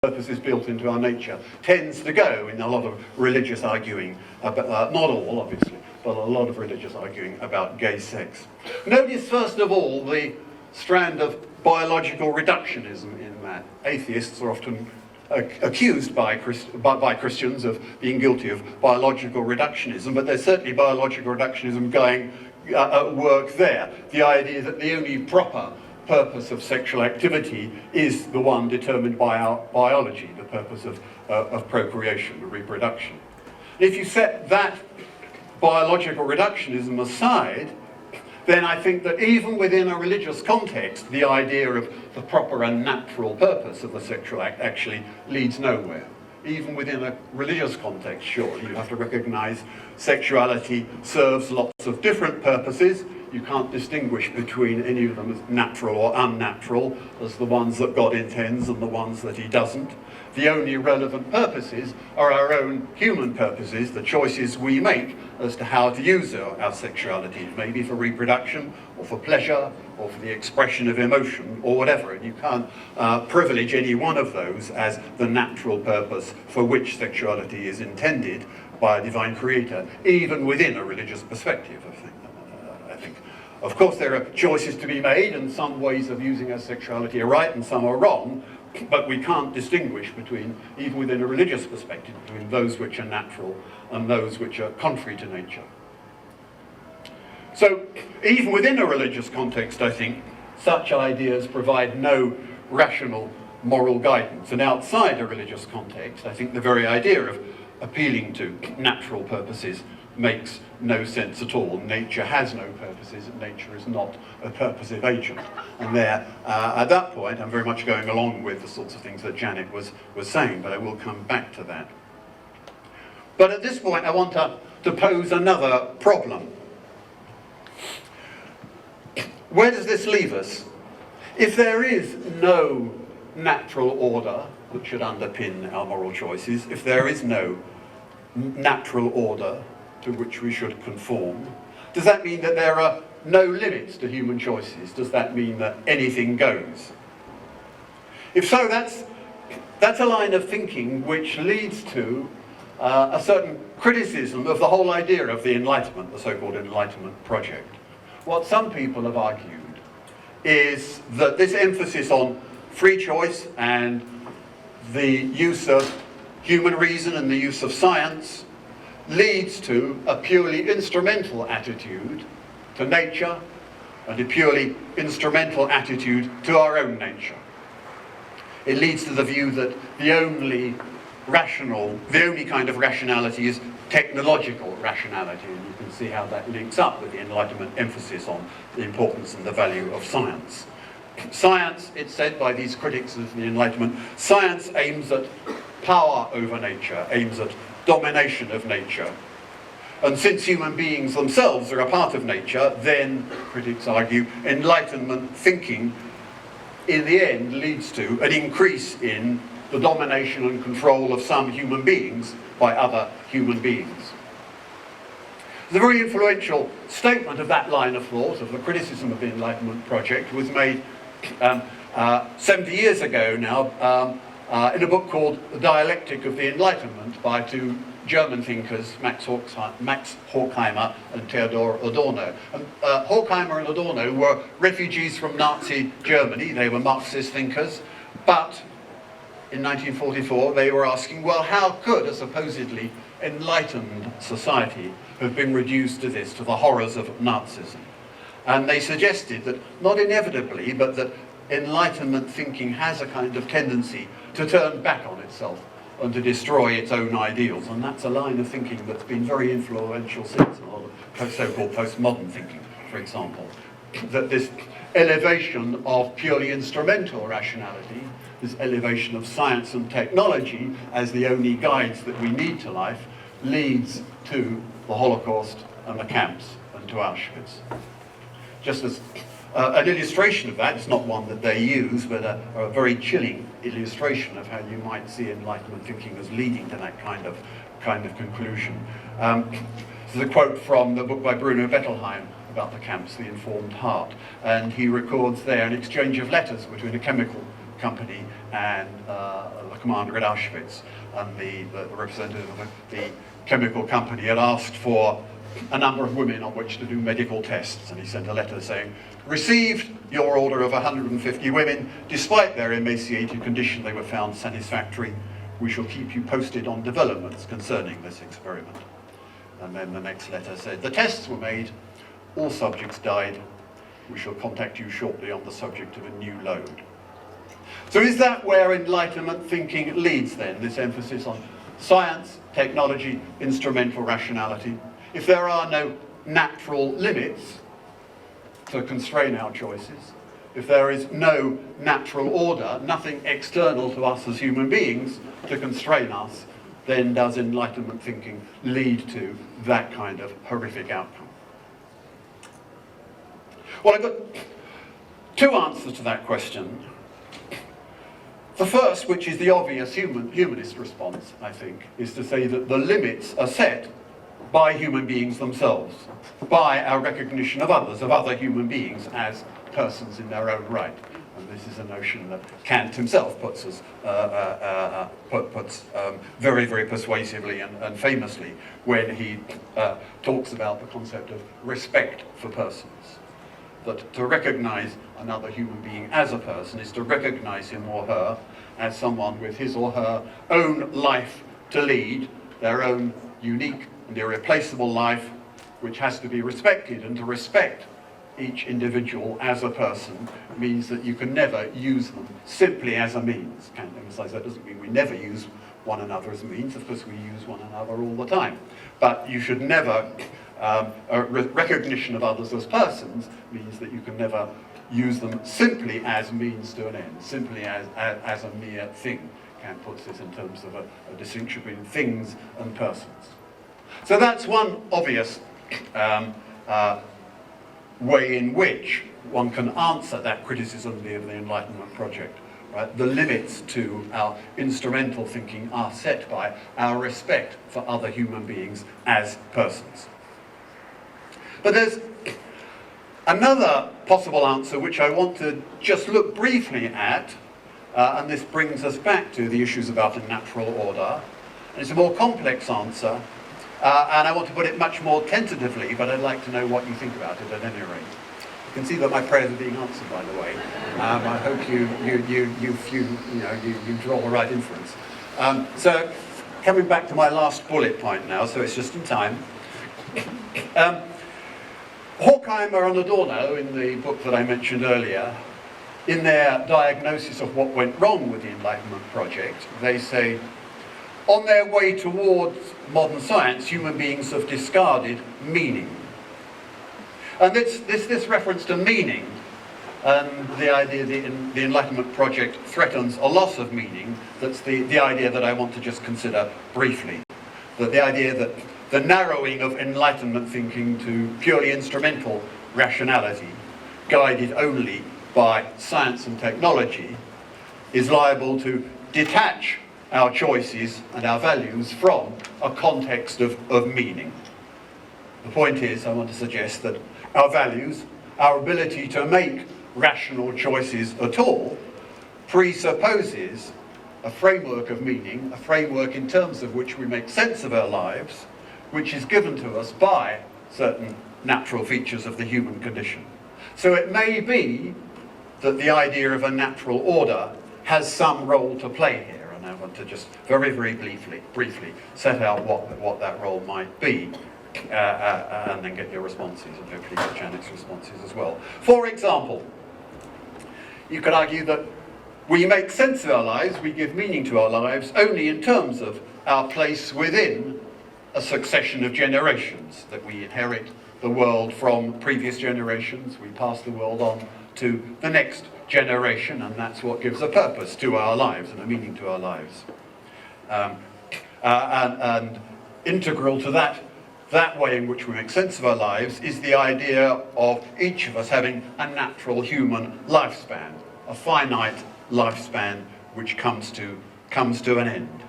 purpose is built into our nature tends to go in a lot of religious arguing, not all obviously, but a lot of religious arguing about gay sex. Notice first of all the strand of biological reductionism in that. Atheists are often accused by Christians of being guilty of biological reductionism, but there's certainly biological reductionism going at work there. The idea that the only proper purpose of sexual activity is the one determined by our biology, the purpose of procreation, reproduction. If you set that biological reductionism aside, then I think that even within a religious context, the idea of the proper and natural purpose of the sexual act actually leads nowhere. Even within a religious context, sure, you have to recognize sexuality serves lots of different purposes. You can't distinguish between any of them as natural or unnatural, as the ones that God intends and the ones that he doesn't. The only relevant purposes are our own human purposes, the choices we make as to how to use our sexuality, maybe for reproduction, or for pleasure, or for the expression of emotion, or whatever. And you can't privilege any one of those as the natural purpose for which sexuality is intended by a divine creator, even within a religious perspective, I think. Of course, there are choices to be made, and some ways of using our sexuality are right and some are wrong, but we can't distinguish between, even within a religious perspective, between those which are natural and those which are contrary to nature. So, even within a religious context, I think, such ideas provide no rational moral guidance. And outside a religious context, I think the very idea of appealing to natural purposes makes no sense at all. Nature has no purposes, and nature is not a purposive agent. And there, at that point, I'm very much going along with the sorts of things that Janet was saying, but I will come back to that. But at this point, I want to pose another problem. Where does this leave us? If there is no natural order that should underpin our moral choices, if there is no natural order to which we should conform, does that mean that there are no limits to human choices? Does that mean that anything goes? If so, that's a line of thinking which leads to a certain criticism of the whole idea of the Enlightenment, the so-called Enlightenment project. What some people have argued is that this emphasis on free choice and the use of human reason and the use of science leads to a purely instrumental attitude to nature and a purely instrumental attitude to our own nature. It leads to the view that the only kind of rationality is technological rationality, and you can see how that links up with the Enlightenment emphasis on the importance and the value of science. Science, it's said by these critics of the Enlightenment, science aims at power over nature, aims at domination of nature. And since human beings themselves are a part of nature, then, critics argue, Enlightenment thinking in the end leads to an increase in the domination and control of some human beings by other human beings. The very influential statement of that line of thought, of the criticism of the Enlightenment project, was made 70 years ago now in a book called The Dialectic of the Enlightenment by two German thinkers, Max Horkheimer and Theodor Adorno. And Horkheimer and Adorno were refugees from Nazi Germany. They were Marxist thinkers, but in 1944 they were asking, well, how could a supposedly enlightened society have been reduced to this, to the horrors of Nazism? And they suggested that, not inevitably, but that Enlightenment thinking has a kind of tendency to turn back on itself and to destroy its own ideals. And that's a line of thinking that's been very influential since, a lot of so-called postmodern thinking, for example. That this elevation of purely instrumental rationality, this elevation of science and technology as the only guides that we need to life, leads to the Holocaust and the camps and to Auschwitz. Just as an illustration of that, it's not one that they use, but a very chilling illustration of how you might see Enlightenment thinking as leading to that kind of conclusion. This is a quote from the book by Bruno Bettelheim about the camps, The Informed Heart, and he records there an exchange of letters between a chemical company and the commander at Auschwitz, and the representative of the chemical company had asked for a number of women on which to do medical tests, and he sent a letter saying, "Received your order of 150 women. Despite their emaciated condition, they were found satisfactory. We shall keep you posted on developments concerning this experiment." And then the next letter said, "The tests were made. All subjects died. We shall contact you shortly on the subject of a new load." So is that where Enlightenment thinking leads then, this emphasis on science, technology, instrumental rationality? If there are no natural limits to constrain our choices, if there is no natural order, nothing external to us as human beings to constrain us, then does Enlightenment thinking lead to that kind of horrific outcome? Well, I've got two answers to that question. The first, which is the obvious humanist response, I think, is to say that the limits are set by human beings themselves, by our recognition of others, of other human beings as persons in their own right. And this is a notion that Kant himself puts very, very persuasively and famously when he talks about the concept of respect for persons. that to recognize another human being as a person is to recognize him or her as someone with his or her own life to lead, their own unique and irreplaceable life, which has to be respected. And to respect each individual as a person means that you can never use them simply as a means. Can't emphasize that doesn't mean we never use one another as a means. Of course we use one another all the time. But you should never, recognition of others as persons means that you can never use them simply as means to an end, simply as a mere thing. Kant puts this in terms of a distinction between things and persons. So that's one obvious way in which one can answer that criticism of the Enlightenment project. Right? The limits to our instrumental thinking are set by our respect for other human beings as persons. But there's another possible answer which I want to just look briefly at, and this brings us back to the issues about a natural order. And it's a more complex answer, and I want to put it much more tentatively, but I'd like to know what you think about it at any rate. You can see that my prayers are being answered, by the way. I hope you draw the right inference. So, coming back to my last bullet point now, so it's just in time. Horkheimer and Adorno, in the book that I mentioned earlier, in their diagnosis of what went wrong with the Enlightenment project, they say, on their way towards modern science, human beings have discarded meaning. And this reference to meaning, and the idea that the Enlightenment project threatens a loss of meaning, that's the idea that I want to just consider briefly. That the idea that the narrowing of Enlightenment thinking to purely instrumental rationality, guided only by science and technology, is liable to detach our choices and our values from a context of meaning. The point is, I want to suggest that our values, our ability to make rational choices at all, presupposes a framework of meaning, a framework in terms of which we make sense of our lives, which is given to us by certain natural features of the human condition. So it may be that the idea of a natural order has some role to play here, and I want to just very, very briefly set out what that role might be, and then get your responses, and hopefully get Janet's responses as well. For example, you could argue that we make sense of our lives, we give meaning to our lives, only in terms of our place within a succession of generations, that we inherit the world from previous generations, we pass the world on to the next generation, and that's what gives a purpose to our lives and a meaning to our lives. And integral to that way in which we make sense of our lives is the idea of each of us having a natural human lifespan, a finite lifespan which comes to an end.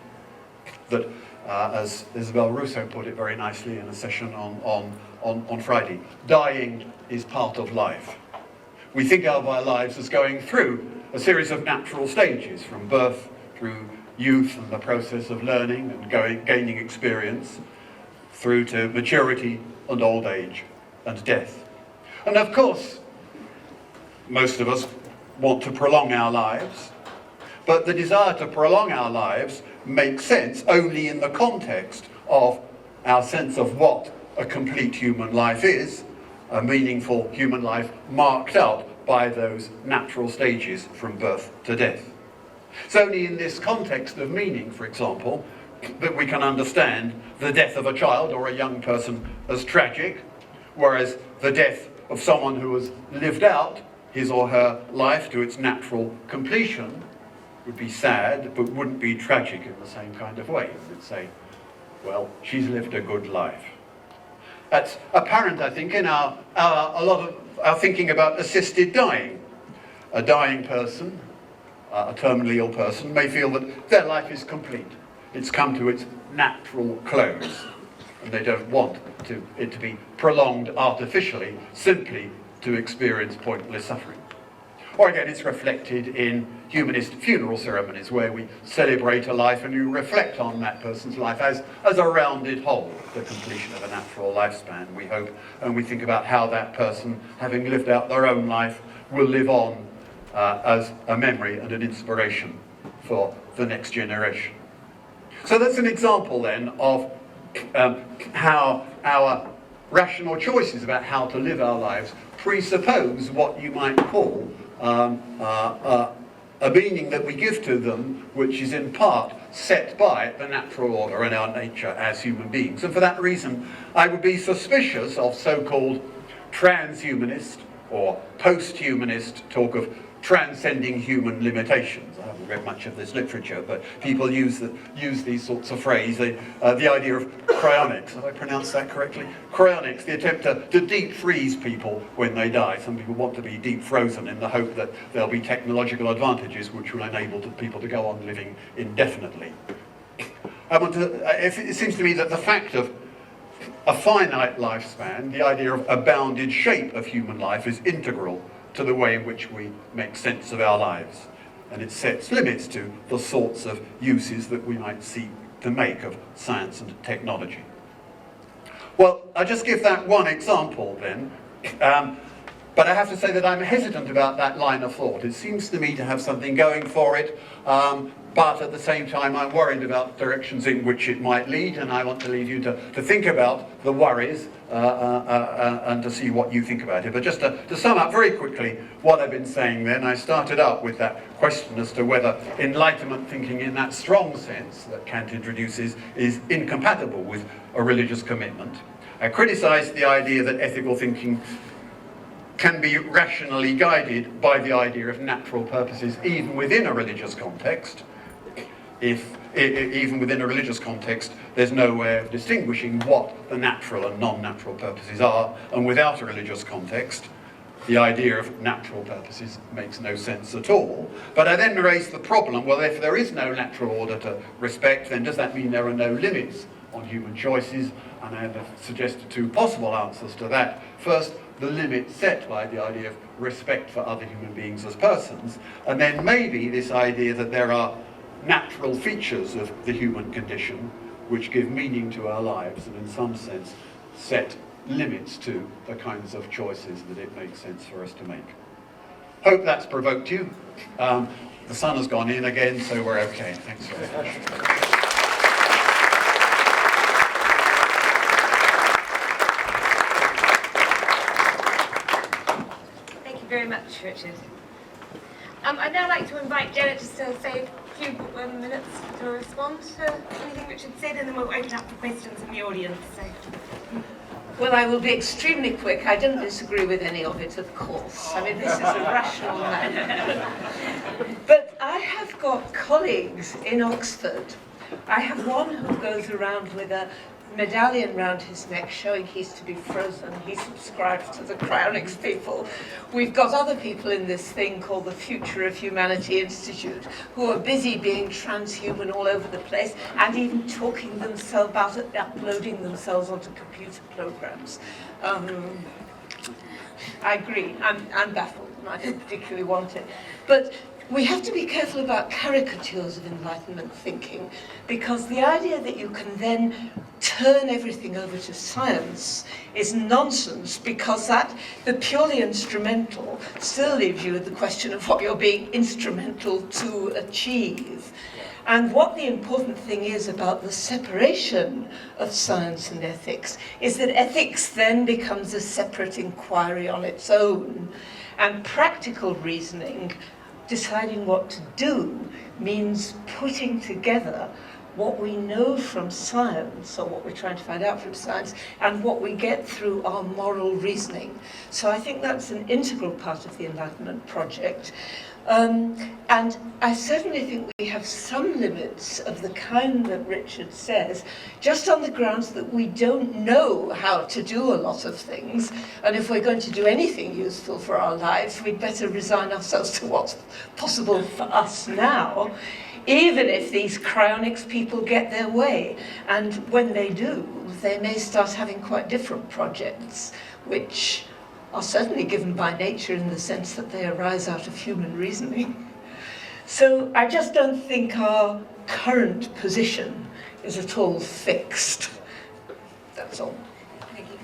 That, as Isabel Rousseau put it very nicely in a session on Friday, dying is part of life. We think of our lives as going through a series of natural stages, from birth through youth and the process of learning and gaining experience, through to maturity and old age and death. And of course, most of us want to prolong our lives, but the desire to prolong our lives makes sense only in the context of our sense of what a complete human life is, a meaningful human life marked out by those natural stages from birth to death. It's only in this context of meaning, for example, that we can understand the death of a child or a young person as tragic, whereas the death of someone who has lived out his or her life to its natural completion would be sad, but wouldn't be tragic in the same kind of way. We would say, well, she's lived a good life. That's apparent, I think, in a lot of our thinking about assisted dying. A dying person, a terminally ill person, may feel that their life is complete. It's come to its natural close, and they don't want it to be prolonged artificially, simply to experience pointless suffering. Or again, it's reflected in humanist funeral ceremonies where we celebrate a life and you reflect on that person's life as a rounded whole, the completion of a natural lifespan, we hope, and we think about how that person, having lived out their own life, will live on as a memory and an inspiration for the next generation. So that's an example then of how our rational choices about how to live our lives presuppose what you might call a meaning that we give to them, which is in part set by the natural order and our nature as human beings. And for that reason, I would be suspicious of so-called transhumanist or post-humanist talk of transcending human limitations. I haven't read much of this literature, but people use these sorts of phrases. The idea of cryonics, have I pronounced that correctly? Cryonics, the attempt to deep freeze people when they die. Some people want to be deep frozen in the hope that there'll be technological advantages which will enable people to go on living indefinitely. It seems to me that the fact of a finite lifespan, the idea of a bounded shape of human life, is integral to the way in which we make sense of our lives. And it sets limits to the sorts of uses that we might seek to make of science and technology. Well, I'll just give that one example then. But I have to say that I'm hesitant about that line of thought. It seems to me to have something going for it, but at the same time I'm worried about directions in which it might lead, and I want to leave you to think about the worries and to see what you think about it. But just to sum up very quickly what I've been saying then, I started out with that question as to whether Enlightenment thinking in that strong sense that Kant introduces is incompatible with a religious commitment. I criticised the idea that ethical thinking can be rationally guided by the idea of natural purposes even within a religious context. If even within a religious context there's no way of distinguishing what the natural and non-natural purposes are, and without a religious context the idea of natural purposes makes no sense at all. But I then raised the problem, well, if there is no natural order to respect, then does that mean there are no limits on human choices? And I have suggested two possible answers to that. First, the limit set by the idea of respect for other human beings as persons, and then maybe this idea that there are natural features of the human condition which give meaning to our lives and in some sense set limits to the kinds of choices that it makes sense for us to make. Hope that's provoked you. The sun has gone in again, so we're okay. Thanks very much. Very much, Richard. I'd now like to invite Janet just to say a few minutes to respond to anything Richard said, and then we'll open up for questions from the audience. So. Well, I will be extremely quick. I don't disagree with any of it, of course. I mean, this is a rational man. But I have got colleagues in Oxford. I have one who goes around with a medallion round his neck showing he's to be frozen. He subscribes to the cryonics people. We've got other people in this thing called the Future of Humanity Institute who are busy being transhuman all over the place and even talking themselves about it, uploading themselves onto computer programs. I agree. I'm baffled and I don't particularly want it. But we have to be careful about caricatures of Enlightenment thinking, because the idea that you can then turn everything over to science is nonsense, because the purely instrumental still leaves you with the question of what you're being instrumental to achieve. And what the important thing is about the separation of science and ethics is that ethics then becomes a separate inquiry on its own, and practical reasoning, deciding what to do, means putting together what we know from science, or what we're trying to find out from science, and what we get through our moral reasoning. So I think that's an integral part of the Enlightenment project. And I certainly think we have some limits of the kind that Richard says, just on the grounds that we don't know how to do a lot of things, and if we're going to do anything useful for our lives, we'd better resign ourselves to what's possible for us now, even if these cryonics people get their way. And when they do, they may start having quite different projects, which are certainly given by nature in the sense that they arise out of human reasoning. So I just don't think our current position is at all fixed. That's all. Thank you.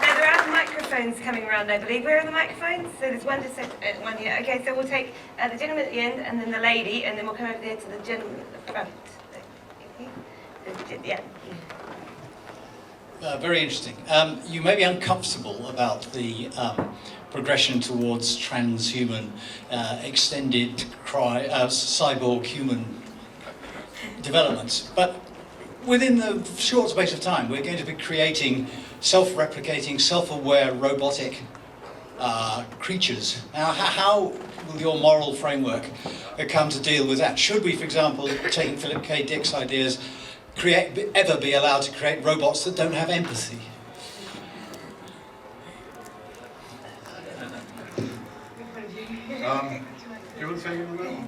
Now there are microphones coming around, I believe. Where are the microphones? So there's one one here. Okay, so we'll take the gentleman at the end, and then the lady, and then we'll come over there to the gentleman at the front. Yeah. Very interesting. You may be uncomfortable about the progression towards transhuman, extended cyborg human developments, but within the short space of time, we're going to be creating self-replicating, self-aware robotic creatures. Now, how will your moral framework come to deal with that? Should we, for example, taking Philip K. Dick's ideas, ever be allowed to create robots that don't have empathy? Do you want to say anything on that?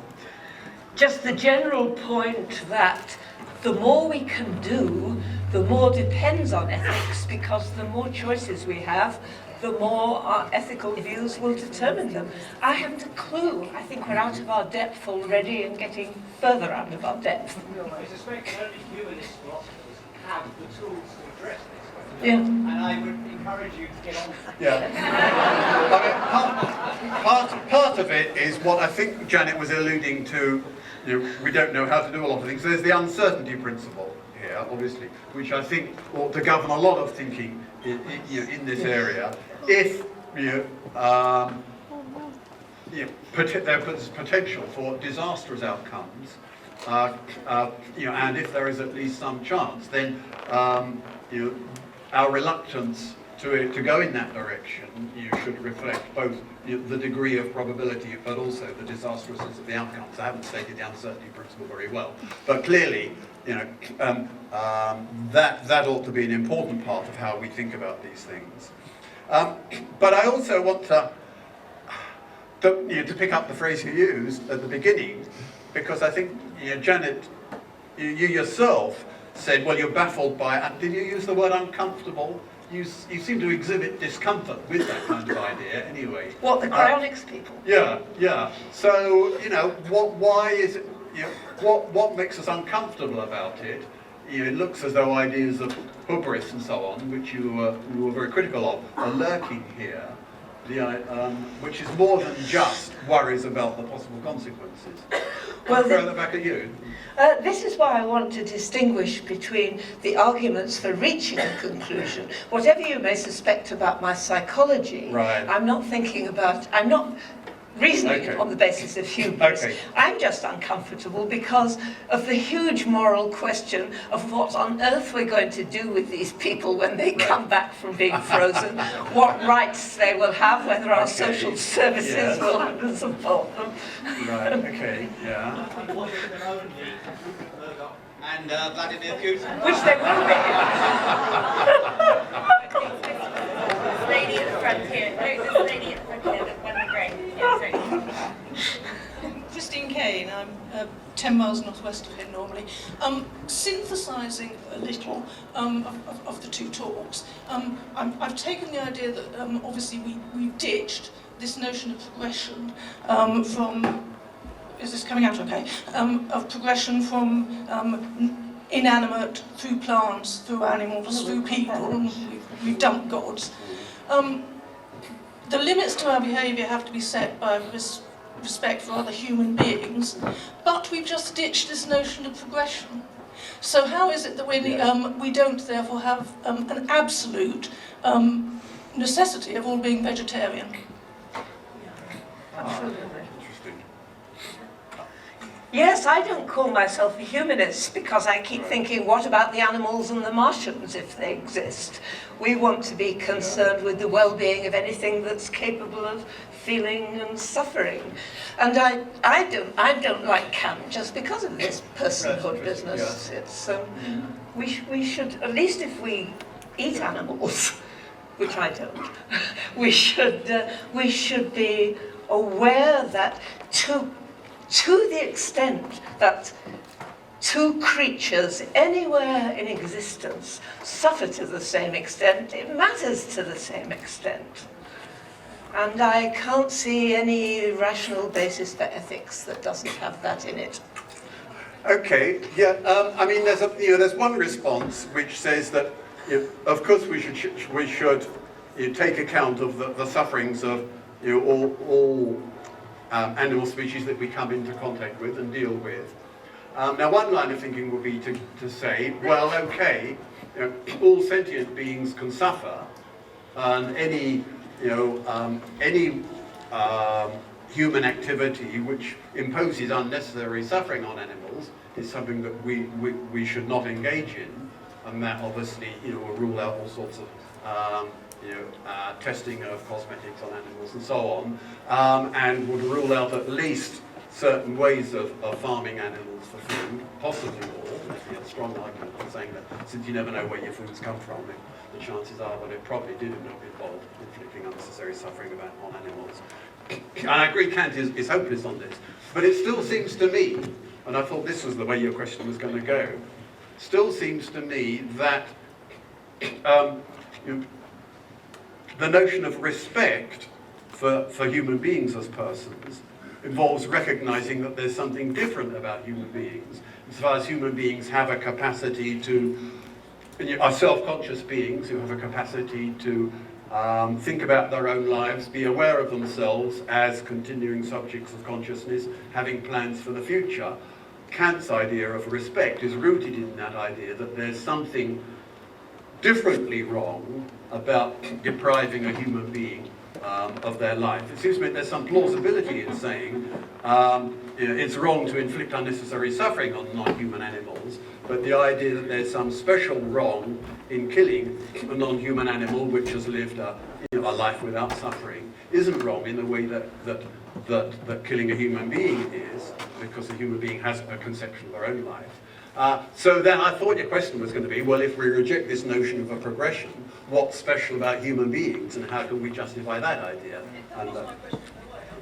Just the general point that the more we can do, the more depends on ethics, because the more choices we have, the more our ethical views will determine them. I haven't a clue. I think we're out of our depth already and getting further out of our depth. I suspect only humanist philosophers have the tools to address this. Yeah. And I would encourage you to get on with it. Yeah. I mean, part of it is what I think Janet was alluding to. You know, we don't know how to do a lot of things. There's the uncertainty principle here, obviously, which I think ought to govern a lot of thinking in this area. If there's potential for disastrous outcomes, and if there is at least some chance, then our reluctance to go in that direction should reflect both the degree of probability, but also the disastrousness of the outcomes. I haven't stated the uncertainty principle very well, but clearly, that ought to be an important part of how we think about these things. But I also want to pick up the phrase you used at the beginning, because I think Janet, you yourself said, well, you're baffled by. Did you use the word uncomfortable? You seem to exhibit discomfort with that kind of idea, anyway. What, the cryonics people? Yeah. So why is it? What makes us uncomfortable about it? It looks as though ideas of hubris and so on, which you were very critical of, are lurking here. Which is more than just worries about the possible consequences. Well, I'll throw that back at you. This is why I want to distinguish between the arguments for reaching a conclusion. Whatever you may suspect about my psychology, right. I'm not reasoning on the basis of hubris. Okay. I'm just uncomfortable because of the huge moral question of what on earth we're going to do with these people when they come back from being frozen, what rights they will have, whether our social services will support them. Right, okay, yeah. And Vladimir Putin. Which they will be. This lady at the front here. No, this lady at the front here, that one in grey. Yeah, sorry. Christine Kane, I'm 10 miles northwest of here normally. Synthesising a little of the two talks, I've taken the idea that obviously we've ditched this notion of progression from, is this coming out okay, of progression from inanimate through plants, through animals, through people, and we've dumped gods. The limits to our behaviour have to be set by respect for other human beings, but we've just ditched this notion of progression. So how is it that we don't therefore have an absolute necessity of all being vegetarian? Absolutely. Yes, I don't call myself a humanist because I keep thinking, what about the animals and the Martians if they exist? We want to be concerned with the well-being of anything that's capable of feeling and suffering. And I don't like Kant just because of this personhood business. It's we should, at least if we eat animals, which I don't, we should be aware that to the extent that two creatures anywhere in existence suffer to the same extent, it matters to the same extent. And I can't see any rational basis for ethics that doesn't have that in it. Okay, yeah, I mean, there's one response which says that, of course, we should take account of the sufferings of all animal species that we come into contact with and deal with. Now, one line of thinking would be to say, well, okay, all sentient beings can suffer, and any human activity which imposes unnecessary suffering on animals is something that we should not engage in, and that obviously will rule out all sorts of testing of cosmetics on animals and so on, and would rule out at least certain ways of farming animals for food, possibly more. There's a strong argument for saying that since you never know where your foods come from, the chances are that it probably did involve inflicting unnecessary suffering on animals. And I agree Kant is hopeless on this, but it still seems to me, and I thought this was the way your question was going to go, still seems to me that the notion of respect for human beings as persons involves recognizing that there's something different about human beings. As far as human beings have a capacity are self-conscious beings who have a capacity to think about their own lives, be aware of themselves as continuing subjects of consciousness, having plans for the future. Kant's idea of respect is rooted in that idea that there's something differently wrong about depriving a human being of their life. It seems to me there's some plausibility in saying it's wrong to inflict unnecessary suffering on non-human animals, but the idea that there's some special wrong in killing a non-human animal which has lived a life without suffering isn't wrong in the way that killing a human being is, because a human being has a conception of their own life. So then I thought your question was going to be, well, if we reject this notion of a progression, what's special about human beings and how can we justify that idea? And,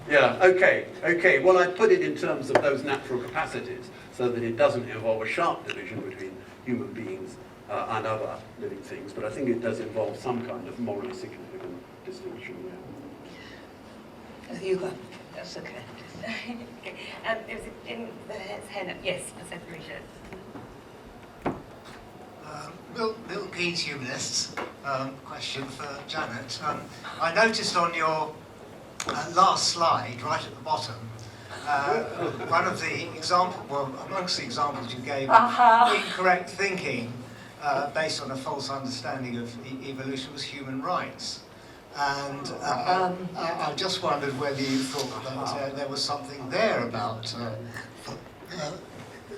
yeah, okay. Well, I put it in terms of those natural capacities so that it doesn't involve a sharp division between human beings and other living things, but I think it does involve some kind of morally significant distinction. Yeah. You go. That's okay. It was in the hand up. Yes, Professor Richards. Bill Keynes Humanists, question for Janet. I noticed on your last slide, right at the bottom, one of the amongst the examples you gave of incorrect thinking based on a false understanding of evolution was human rights. And I just wondered whether you thought that there was something there about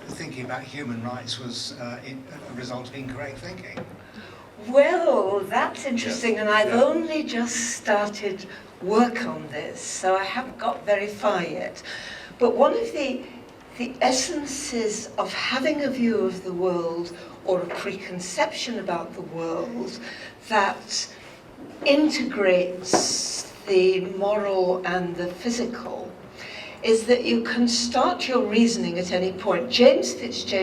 thinking about human rights was a result of incorrect thinking. Well, that's interesting, and I've only just started work on this, so I haven't got very far yet. But one of the essences of having a view of the world or a preconception about the world that integrates the moral and the physical is that you can start your reasoning at any point. James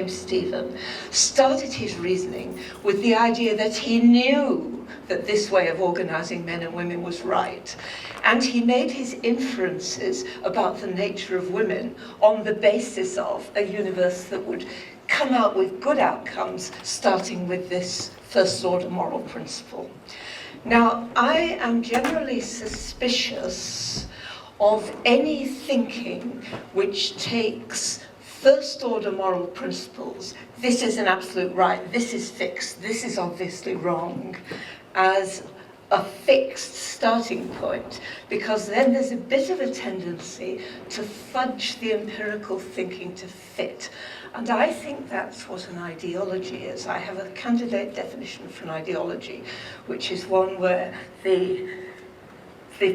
Stephen started his reasoning with the idea that he knew that this way of organizing men and women was right. And he made his inferences about the nature of women on the basis of a universe that would come out with good outcomes, starting with this first order moral principle. Now, I am generally suspicious of any thinking which takes first order moral principles, this is an absolute right, this is fixed, this is obviously wrong, as a fixed starting point, because then there's a bit of a tendency to fudge the empirical thinking to fit. And I think that's what an ideology is. I have a candidate definition for an ideology, which is one where the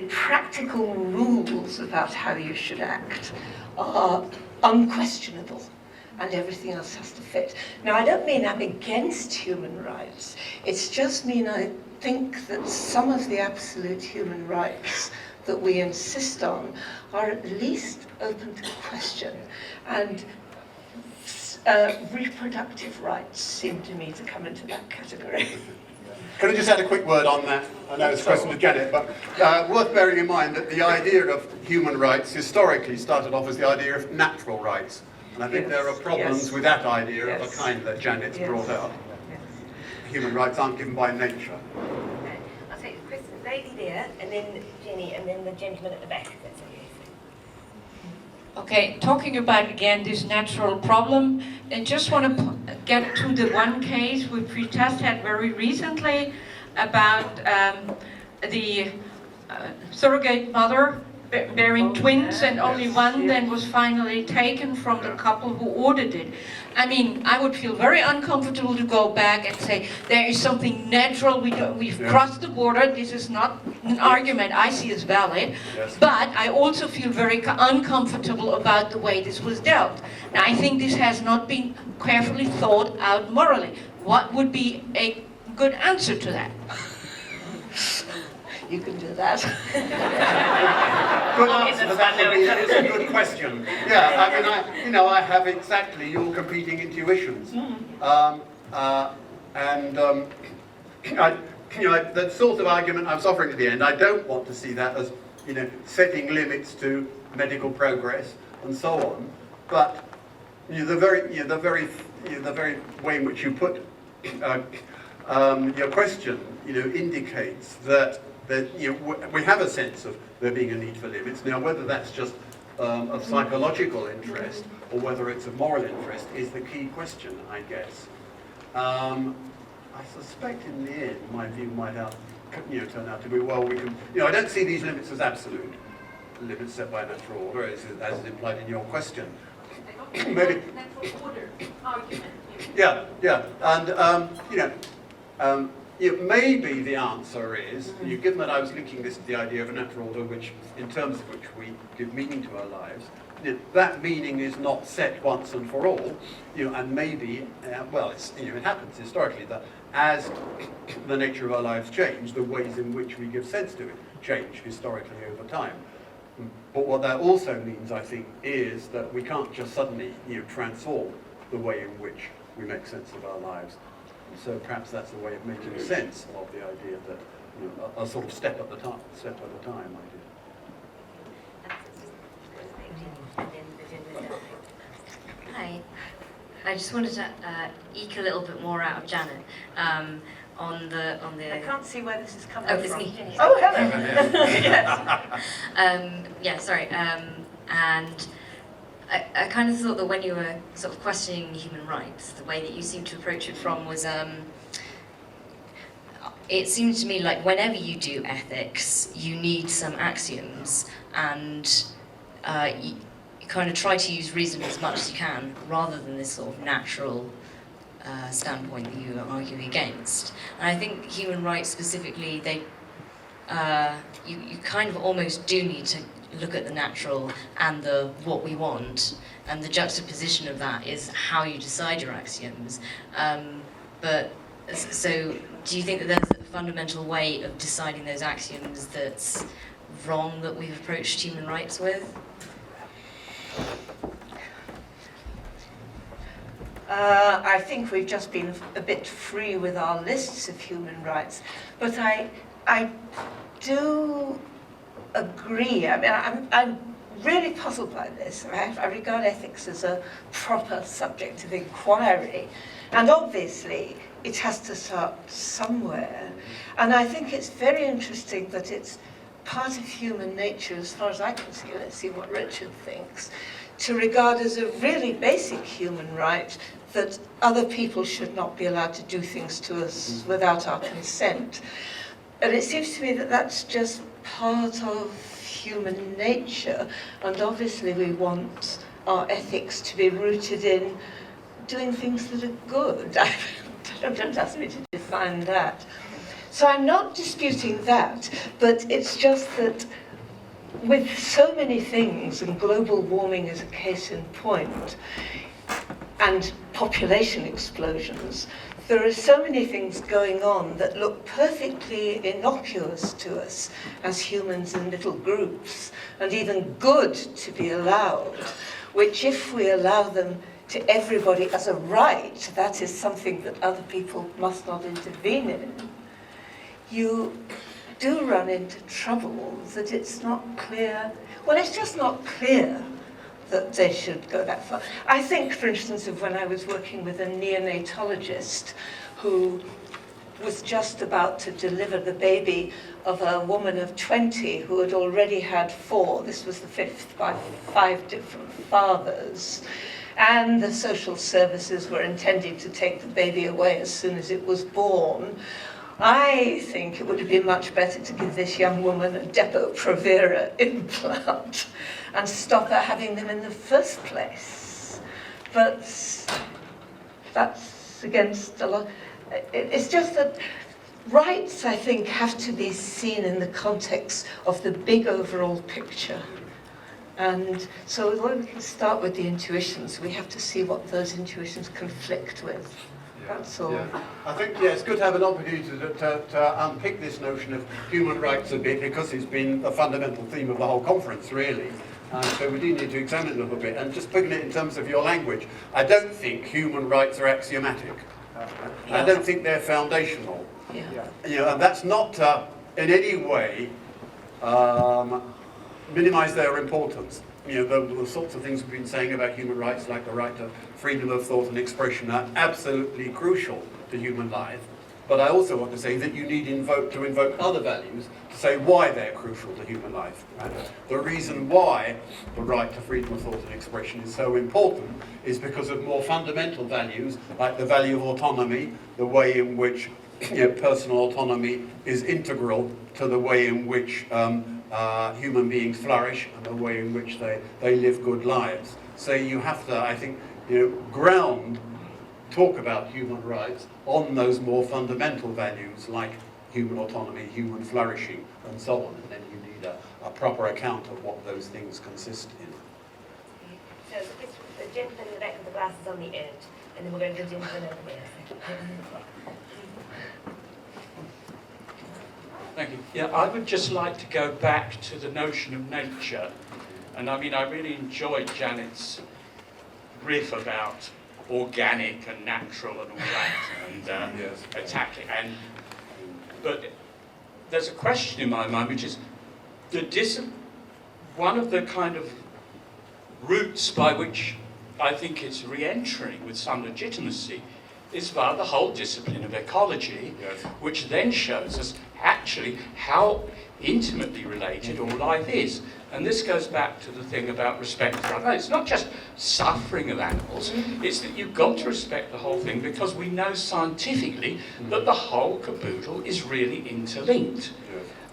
practical rules about how you should act are unquestionable and everything else has to fit. Now, I don't mean I'm against human rights. It's just mean I think that some of the absolute human rights that we insist on are at least open to question. And Reproductive rights seem to me to come into that category. Can I just add a quick word on that? I know it's a question to Janet, but worth bearing in mind that the idea of human rights historically started off as the idea of natural rights. And I think there are problems with that idea of a kind that Janet's brought up. Human rights aren't given by nature. Okay. I'll take Chris, lady there, and then Jenny, and then the gentleman at the back. If that's okay. Okay, talking about again this natural problem, I just want to get to the one case which we just had very recently about the surrogate mother bearing twins, and only one then was finally taken from the couple who ordered it. I mean, I would feel very uncomfortable to go back and say there is something natural. We've crossed the border. This is not an argument I see as valid, but I also feel very uncomfortable about the way this was dealt. Now, I think this has not been carefully thought out morally. What would be a good answer to that? You can do that. Good answer to that would be, it's a good question. Yeah, I mean, I have exactly your competing intuitions. That sort of argument I was offering at the end, I don't want to see that as, setting limits to medical progress and so on. But the very way in which you put your question, indicates that we have a sense of there being a need for limits. Now, whether that's just of psychological interest or whether it's of moral interest is the key question, I guess. I suspect in the end my view might turn out to be, well, we can, I don't see these limits as absolute limits set by natural order, as is implied in your question. Maybe. Natural order argument. Yeah, and maybe the answer is, given that I was linking this to the idea of a natural order, which, in terms of which we give meaning to our lives, that meaning is not set once and for all, and maybe, it happens historically that as the nature of our lives change, the ways in which we give sense to it change historically over time. But what that also means, I think, is that we can't just suddenly, transform the way in which we make sense of our lives. So perhaps that's a way of making sense of the idea that a sort of step at a time idea. Hi. I just wanted to eke a little bit more out of Janet on the. I can't see where this is coming Oh, from. it's me. Oh, hello. Yes. Sorry. And I kind of thought that when you were sort of questioning human rights, the way that you seemed to approach it from was, it seemed to me like whenever you do ethics, you need some axioms, and you kind of try to use reason as much as you can, rather than this sort of natural standpoint that you are arguing against. And I think human rights specifically, you kind of almost do need to look at the natural and the what we want, and the juxtaposition of that is how you decide your axioms. So do you think that there's a fundamental way of deciding those axioms that's wrong that we've approached human rights with? I think we've just been a bit free with our lists of human rights, but I do agree. I mean, I'm really puzzled by this. I regard ethics as a proper subject of inquiry, and obviously it has to start somewhere. And I think it's very interesting that it's part of human nature, as far as I can see, let's see what Richard thinks, to regard as a really basic human right that other people should not be allowed to do things to us without our consent. And it seems to me that that's just part of human nature, and obviously we want our ethics to be rooted in doing things that are good. Don't ask me to define that. So I'm not disputing that, but it's just that with so many things, and global warming is a case in point, and population explosions, there are so many things going on that look perfectly innocuous to us as humans in little groups, and even good to be allowed, which if we allow them to everybody as a right, that is something that other people must not intervene in, you do run into trouble that it's not clear. Well, it's just not clear that they should go that far. I think, for instance, of when I was working with a neonatologist who was just about to deliver the baby of a woman of 20 who had already had 4. This was the 5th by 5 different fathers. And the social services were intending to take the baby away as soon as it was born. I think it would have been much better to give this young woman a Depo-Provera implant and stop her having them in the first place. But that's against a lot. It's just that rights, I think, have to be seen in the context of the big overall picture. And so when we can start with the intuitions, we have to see what those intuitions conflict with. That's all. Yeah. I think, it's good to have an opportunity to unpick this notion of human rights a bit, because it's been a fundamental theme of the whole conference, really. So we do need to examine it a little bit. And just putting it in terms of your language, I don't think human rights are axiomatic. I don't think they're foundational. Yeah. And that's not in any way minimize their importance. The sorts of things we've been saying about human rights, like the right to freedom of thought and expression, are absolutely crucial to human life. But I also want to say that you need to invoke other values to say why they're crucial to human life. Right? The reason why the right to freedom of thought and expression is so important is because of more fundamental values, like the value of autonomy, the way in which personal autonomy is integral to the way in which human beings flourish and the way in which they live good lives. So you have to, I think, talk about human rights on those more fundamental values like human autonomy, human flourishing, and so on. And then you need a proper account of what those things consist in. So the gentleman in the back of the glass is on the end, and then we're going to go gentleman over there. Thank you. Yeah, I would just like to go back to the notion of nature. And I mean, I really enjoyed Janet's riff about organic and natural and all that, and attacking. But there's a question in my mind, which is one of the kind of routes by which I think it's re-entering with some legitimacy is via the whole discipline of ecology, which then shows us actually how intimately related all life is. And this goes back to the thing about respect for others. It's not just suffering of animals, it's that you've got to respect the whole thing, because we know scientifically that the whole caboodle is really interlinked.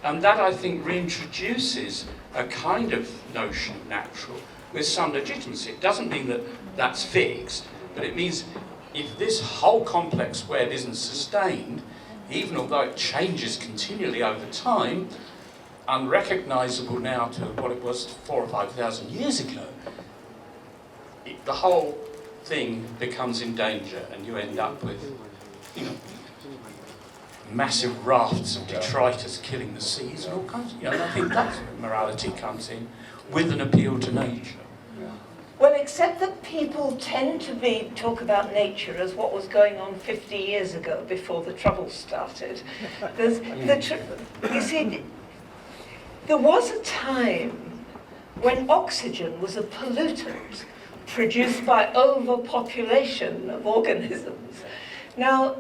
And that, I think, reintroduces a kind of notion of natural with some legitimacy. It doesn't mean that that's fixed, but it means if this whole complex web isn't sustained, even although it changes continually over time, unrecognisable now to what it was 4,000 or 5,000 years ago, the whole thing becomes in danger, and you end up with, massive rafts of detritus killing the seas and all kinds of, and I think that's where morality comes in, with an appeal to nature. Well, except that people tend to talk about nature as what was going on 50 years ago before the trouble started. You see, there was a time when oxygen was a pollutant produced by overpopulation of organisms. Now,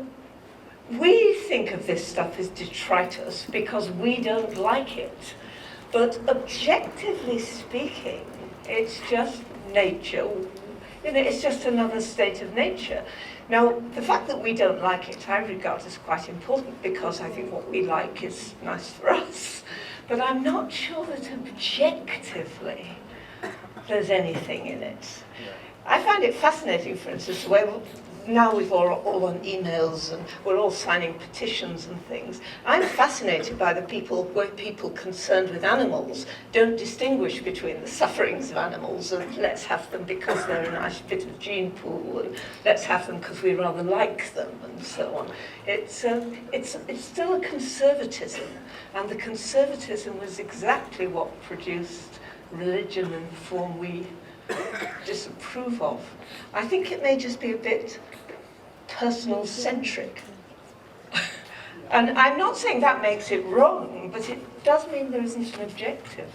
we think of this stuff as detritus because we don't like it. But objectively speaking, it's just nature. It's just another state of nature. Now, the fact that we don't like it, I regard as quite important, because I think what we like is nice for us. But I'm not sure that objectively there's anything in it. I find it fascinating, for instance, the way now we've all on emails and we're all signing petitions and things. I'm fascinated by the people concerned with animals don't distinguish between the sufferings of animals and let's have them because they're a nice bit of gene pool, and let's have them because we rather like them, and so on. It's still a conservatism, and the conservatism was exactly what produced religion in the form we disapprove of. I think it may just be a bit personal-centric. And I'm not saying that makes it wrong, but it does mean there isn't an objective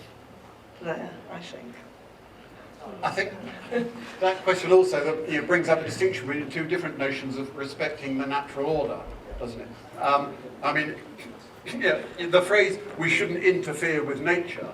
there, I think. I think that question also brings up a distinction between two different notions of respecting the natural order, doesn't it? I mean, the phrase, we shouldn't interfere with nature,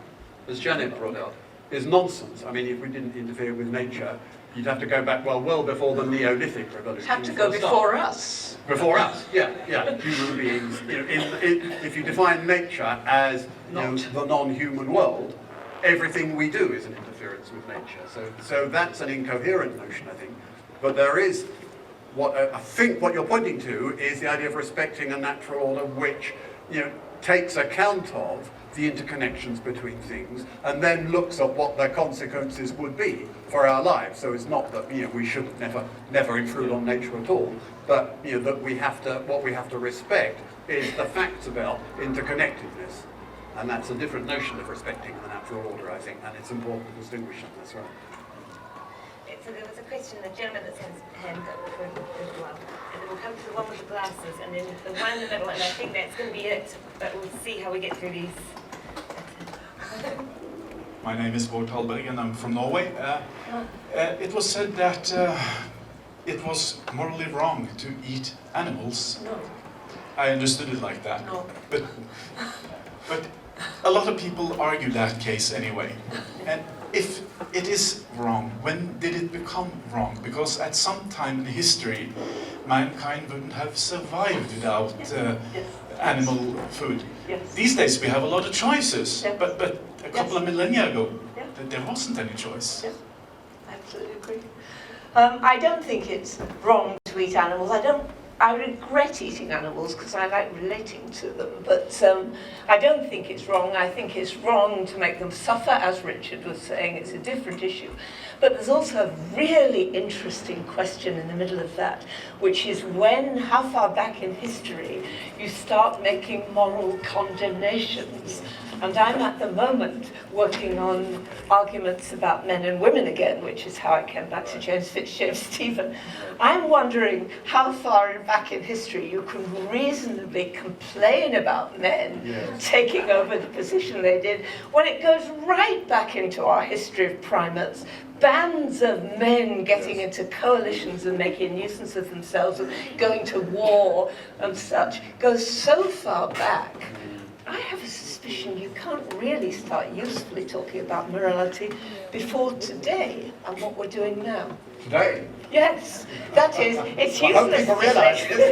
as Janet brought up, is nonsense. I mean, if we didn't interfere with nature, you'd have to go back, well before the Neolithic revolution. Have to go before us. Before us, yeah. Human beings, if you define nature as the non-human world, everything we do is an interference with nature. So that's an incoherent notion, I think. But there is, I think what you're pointing to is the idea of respecting a natural order which takes account of the interconnections between things and then looks at what their consequences would be for our lives. So it's not that we should never intrude on nature at all, but that what we have to respect is the facts about interconnectedness. And that's a different notion of respecting the natural order, I think, and it's important to distinguish them, that's right. So there was a question, the gentleman that's hand up for a little while, and then we'll come to the one with the glasses, and then the one in the middle, and I think that's going to be it, but we'll see how we get through these. My name is Bård Hallberg and I'm from Norway. It was said that it was morally wrong to eat animals. No. I understood it like that. No. But a lot of people argue that case anyway. And if it is wrong, when did it become wrong? Because at some time in history, mankind wouldn't have survived without animal food. Yes. These days we have a lot of choices, Yes. but a couple of millennia ago, Yeah. there wasn't any choice. Yes, I absolutely agree. I don't think it's wrong to eat animals. I regret eating animals because I like relating to them, but I don't think it's wrong. I think it's wrong to make them suffer, as Richard was saying. It's a different issue. But there's also a really interesting question in the middle of that, which is how far back in history you start making moral condemnations. And I'm at the moment working on arguments about men and women again, which is how I came back to James Fitzjames Stephen. I'm wondering how far back in history you can reasonably complain about men taking over the position they did, when it goes right back into our history of primates. Bands of men getting into coalitions and making a nuisance of themselves and going to war and such goes so far back. I have a suspicion you can't really start usefully talking about morality before today and what we're doing now. Today? Yes, that is, it's useless. I hope people realise this.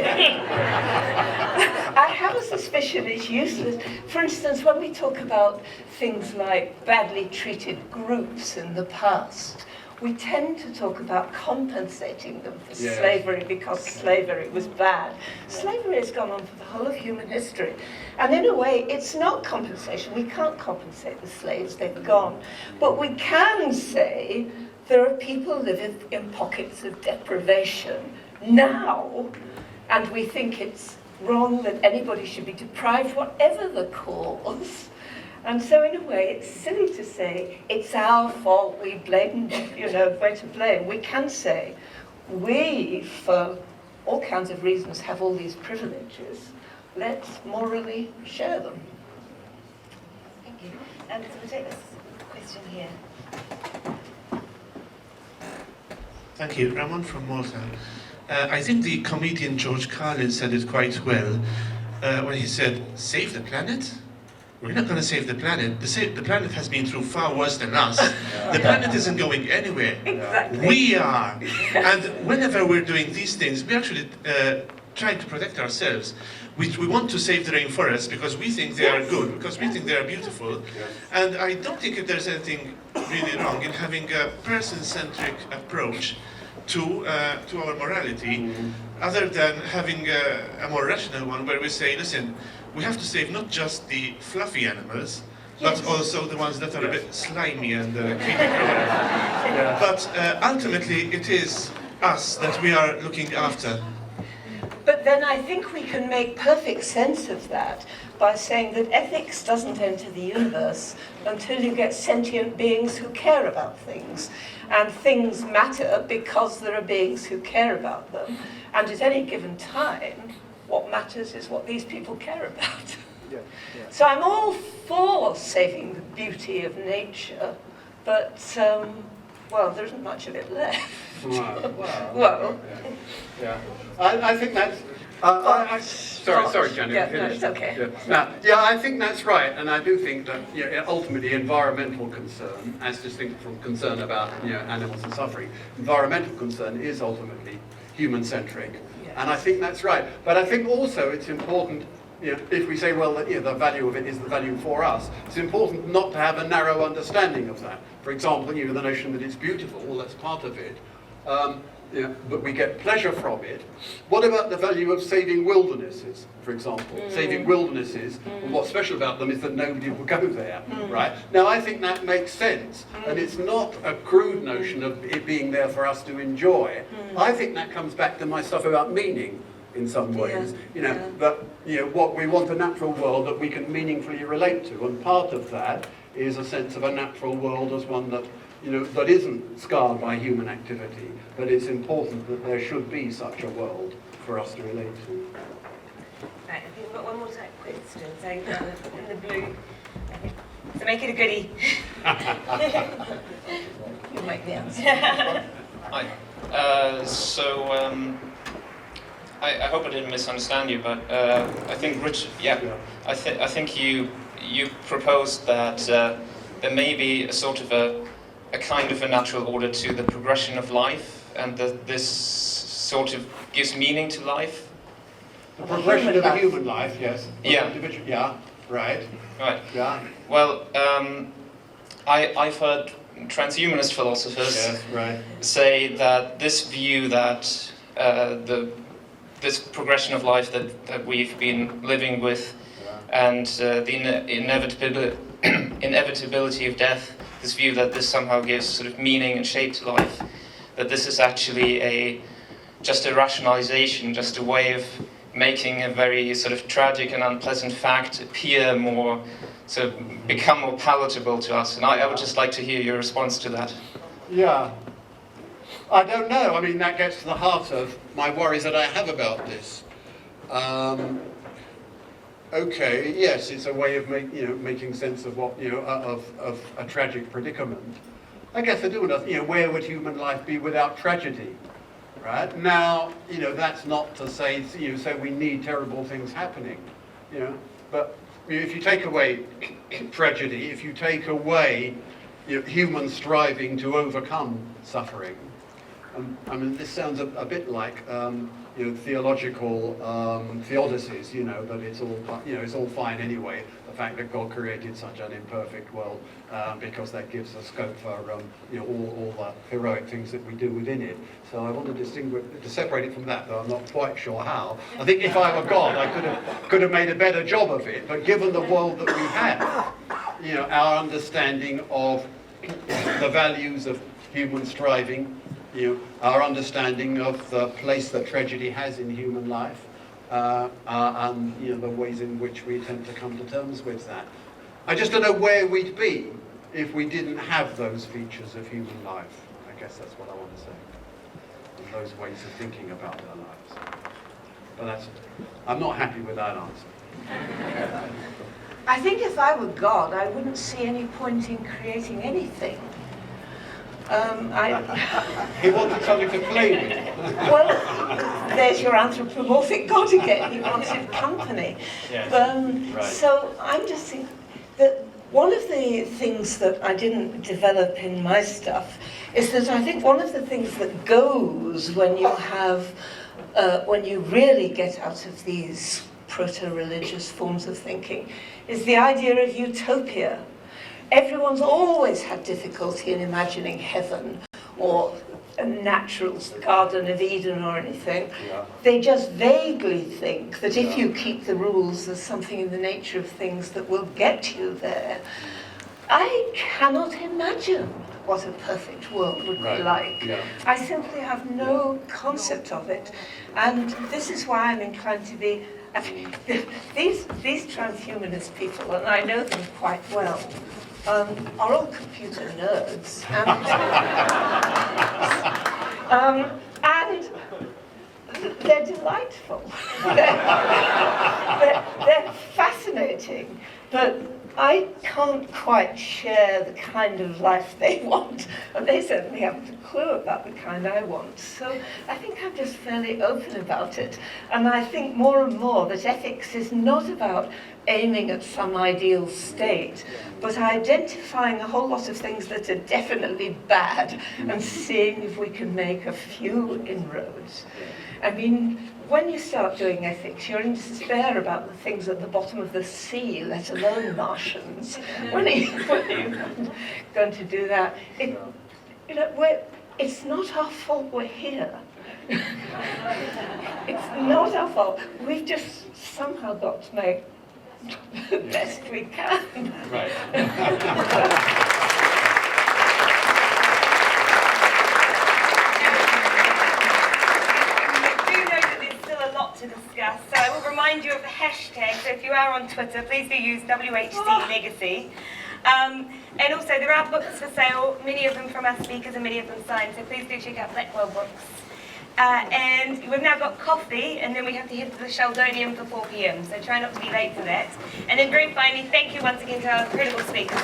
I have a suspicion it's useless. For instance, when we talk about things like badly treated groups in the past, we tend to talk about compensating them for slavery because slavery was bad. Slavery has gone on for the whole of human history. And in a way, it's not compensation. We can't compensate the slaves, they've gone. But we can say there are people living in pockets of deprivation now, and we think it's wrong that anybody should be deprived, whatever the cause. And so in a way, it's silly to say, it's our fault, we blame, we're to blame. We can say, we, for all kinds of reasons, have all these privileges. Let's morally share them. Thank you. So we'll take this question here. Thank you. Ramon from Malta. I think the comedian George Carlin said it quite well when he said, save the planet? We're not going to save the planet. The planet has been through far worse than us. The planet isn't going anywhere. Exactly. We are. And whenever we're doing these things, we're actually trying to protect ourselves. We want to save the rainforests because we think they are good, because we think they are beautiful. And I don't think there's anything really wrong in having a person-centric approach to our morality, other than having a more rational one where we say, listen, we have to save not just the fluffy animals, but also the ones that are a bit slimy and creepy. But ultimately, it is us that we are looking after. But then I think we can make perfect sense of that by saying that ethics doesn't enter the universe until you get sentient beings who care about things. And things matter because there are beings who care about them. And at any given time, what matters is what these people care about. Yeah. So I'm all for saving the beauty of nature, but, well, there isn't much of it left. Well, yeah. I think that's. Sorry, Janet. Yeah, no, it's okay. Yeah, I think that's right, and I do think that ultimately environmental concern, as distinct from concern about animals and suffering, environmental concern is ultimately human-centric, and I think that's right. But I think also it's important. If we say, well, the value of it is the value for us, it's important not to have a narrow understanding of that. For example, the notion that it's beautiful, well, that's part of it, but we get pleasure from it. What about the value of saving wildernesses, for example? Saving wildernesses, and what's special about them is that nobody will go there, right? Now, I think that makes sense, and it's not a crude notion of it being there for us to enjoy. I think that comes back to my stuff about meaning. In some ways, that what we want a natural world that we can meaningfully relate to, and part of that is a sense of a natural world as one that that isn't scarred by human activity. But it's important that there should be such a world for us to relate to. Right, I think we've got one more type question. So in the blue, so make it a goodie. You make the answer. Hi. I hope I didn't misunderstand you, but I think I think you proposed that there may be a sort of a kind of a natural order to the progression of life, and that this sort of gives meaning to life. The progression of a human life, yes. Yeah. Yeah. Right. Right. Yeah. Well, I've heard transhumanist philosophers say that this view that this progression of life that we've been living with, and the inevitability of death, this view that this somehow gives sort of meaning and shape to life, that this is actually just a rationalization, just a way of making a very sort of tragic and unpleasant fact appear more, sort of become more palatable to us. And I would just like to hear your response to that. Yeah. I don't know. I mean, that gets to the heart of my worries that I have about this. Okay, yes, it's a way of making sense of what of a tragic predicament. I guess I do wonder, where would human life be without tragedy? Right now, that's not to say so we need terrible things happening, but if you take away tragedy, if you take away human striving to overcome suffering. I mean, this sounds a bit like theological theodicies, that it's all fine anyway. The fact that God created such an imperfect world, because that gives us scope for all the heroic things that we do within it. So I want to separate it from that, though I'm not quite sure how. I think if I were God, I could have made a better job of it. But given the world that we have, our understanding of the values of human striving, our understanding of the place that tragedy has in human life, and the ways in which we attempt to come to terms with that. I just don't know where we'd be if we didn't have those features of human life. I guess that's what I want to say. And those ways of thinking about our lives. But I'm not happy with that answer. I think if I were God, I wouldn't see any point in creating anything. He wanted something to play with. Well, there's your anthropomorphic God again. He wanted company. Yes. So I'm just thinking that one of the things that I didn't develop in my stuff is that I think one of the things that goes when you have, when you really get out of these proto-religious forms of thinking, is the idea of utopia. Everyone's always had difficulty in imagining heaven or a natural Garden of Eden or anything. Yeah. They just vaguely think that if you keep the rules, there's something in the nature of things that will get you there. I cannot imagine what a perfect world would Right, be like. yeah. I simply have no concept of it. And this is why I'm inclined to be... These transhumanist people, and I know them quite well, are all computer nerds. And they're delightful. They're fascinating, but I can't quite share the kind of life they want, and they certainly haven't a clue about the kind I want. So I think I'm just fairly open about it, and I think more and more that ethics is not about aiming at some ideal state, but identifying a whole lot of things that are definitely bad and seeing if we can make a few inroads. I mean, when you start doing ethics, you're in despair about the things at the bottom of the sea, let alone Martians. When are you going to do that? It's not our fault we're here. It's not our fault. We've just somehow got to make the best we can. Right. To discuss. So I will remind you of the hashtag. So if you are on Twitter, please do use WHC Legacy. And also there are books for sale, many of them from our speakers and many of them signed, so please do check out Blackwell Books. And we've now got coffee, and then we have to head to the Sheldonium for 4 p.m, so try not to be late for that. And then very finally, thank you once again to our incredible speakers.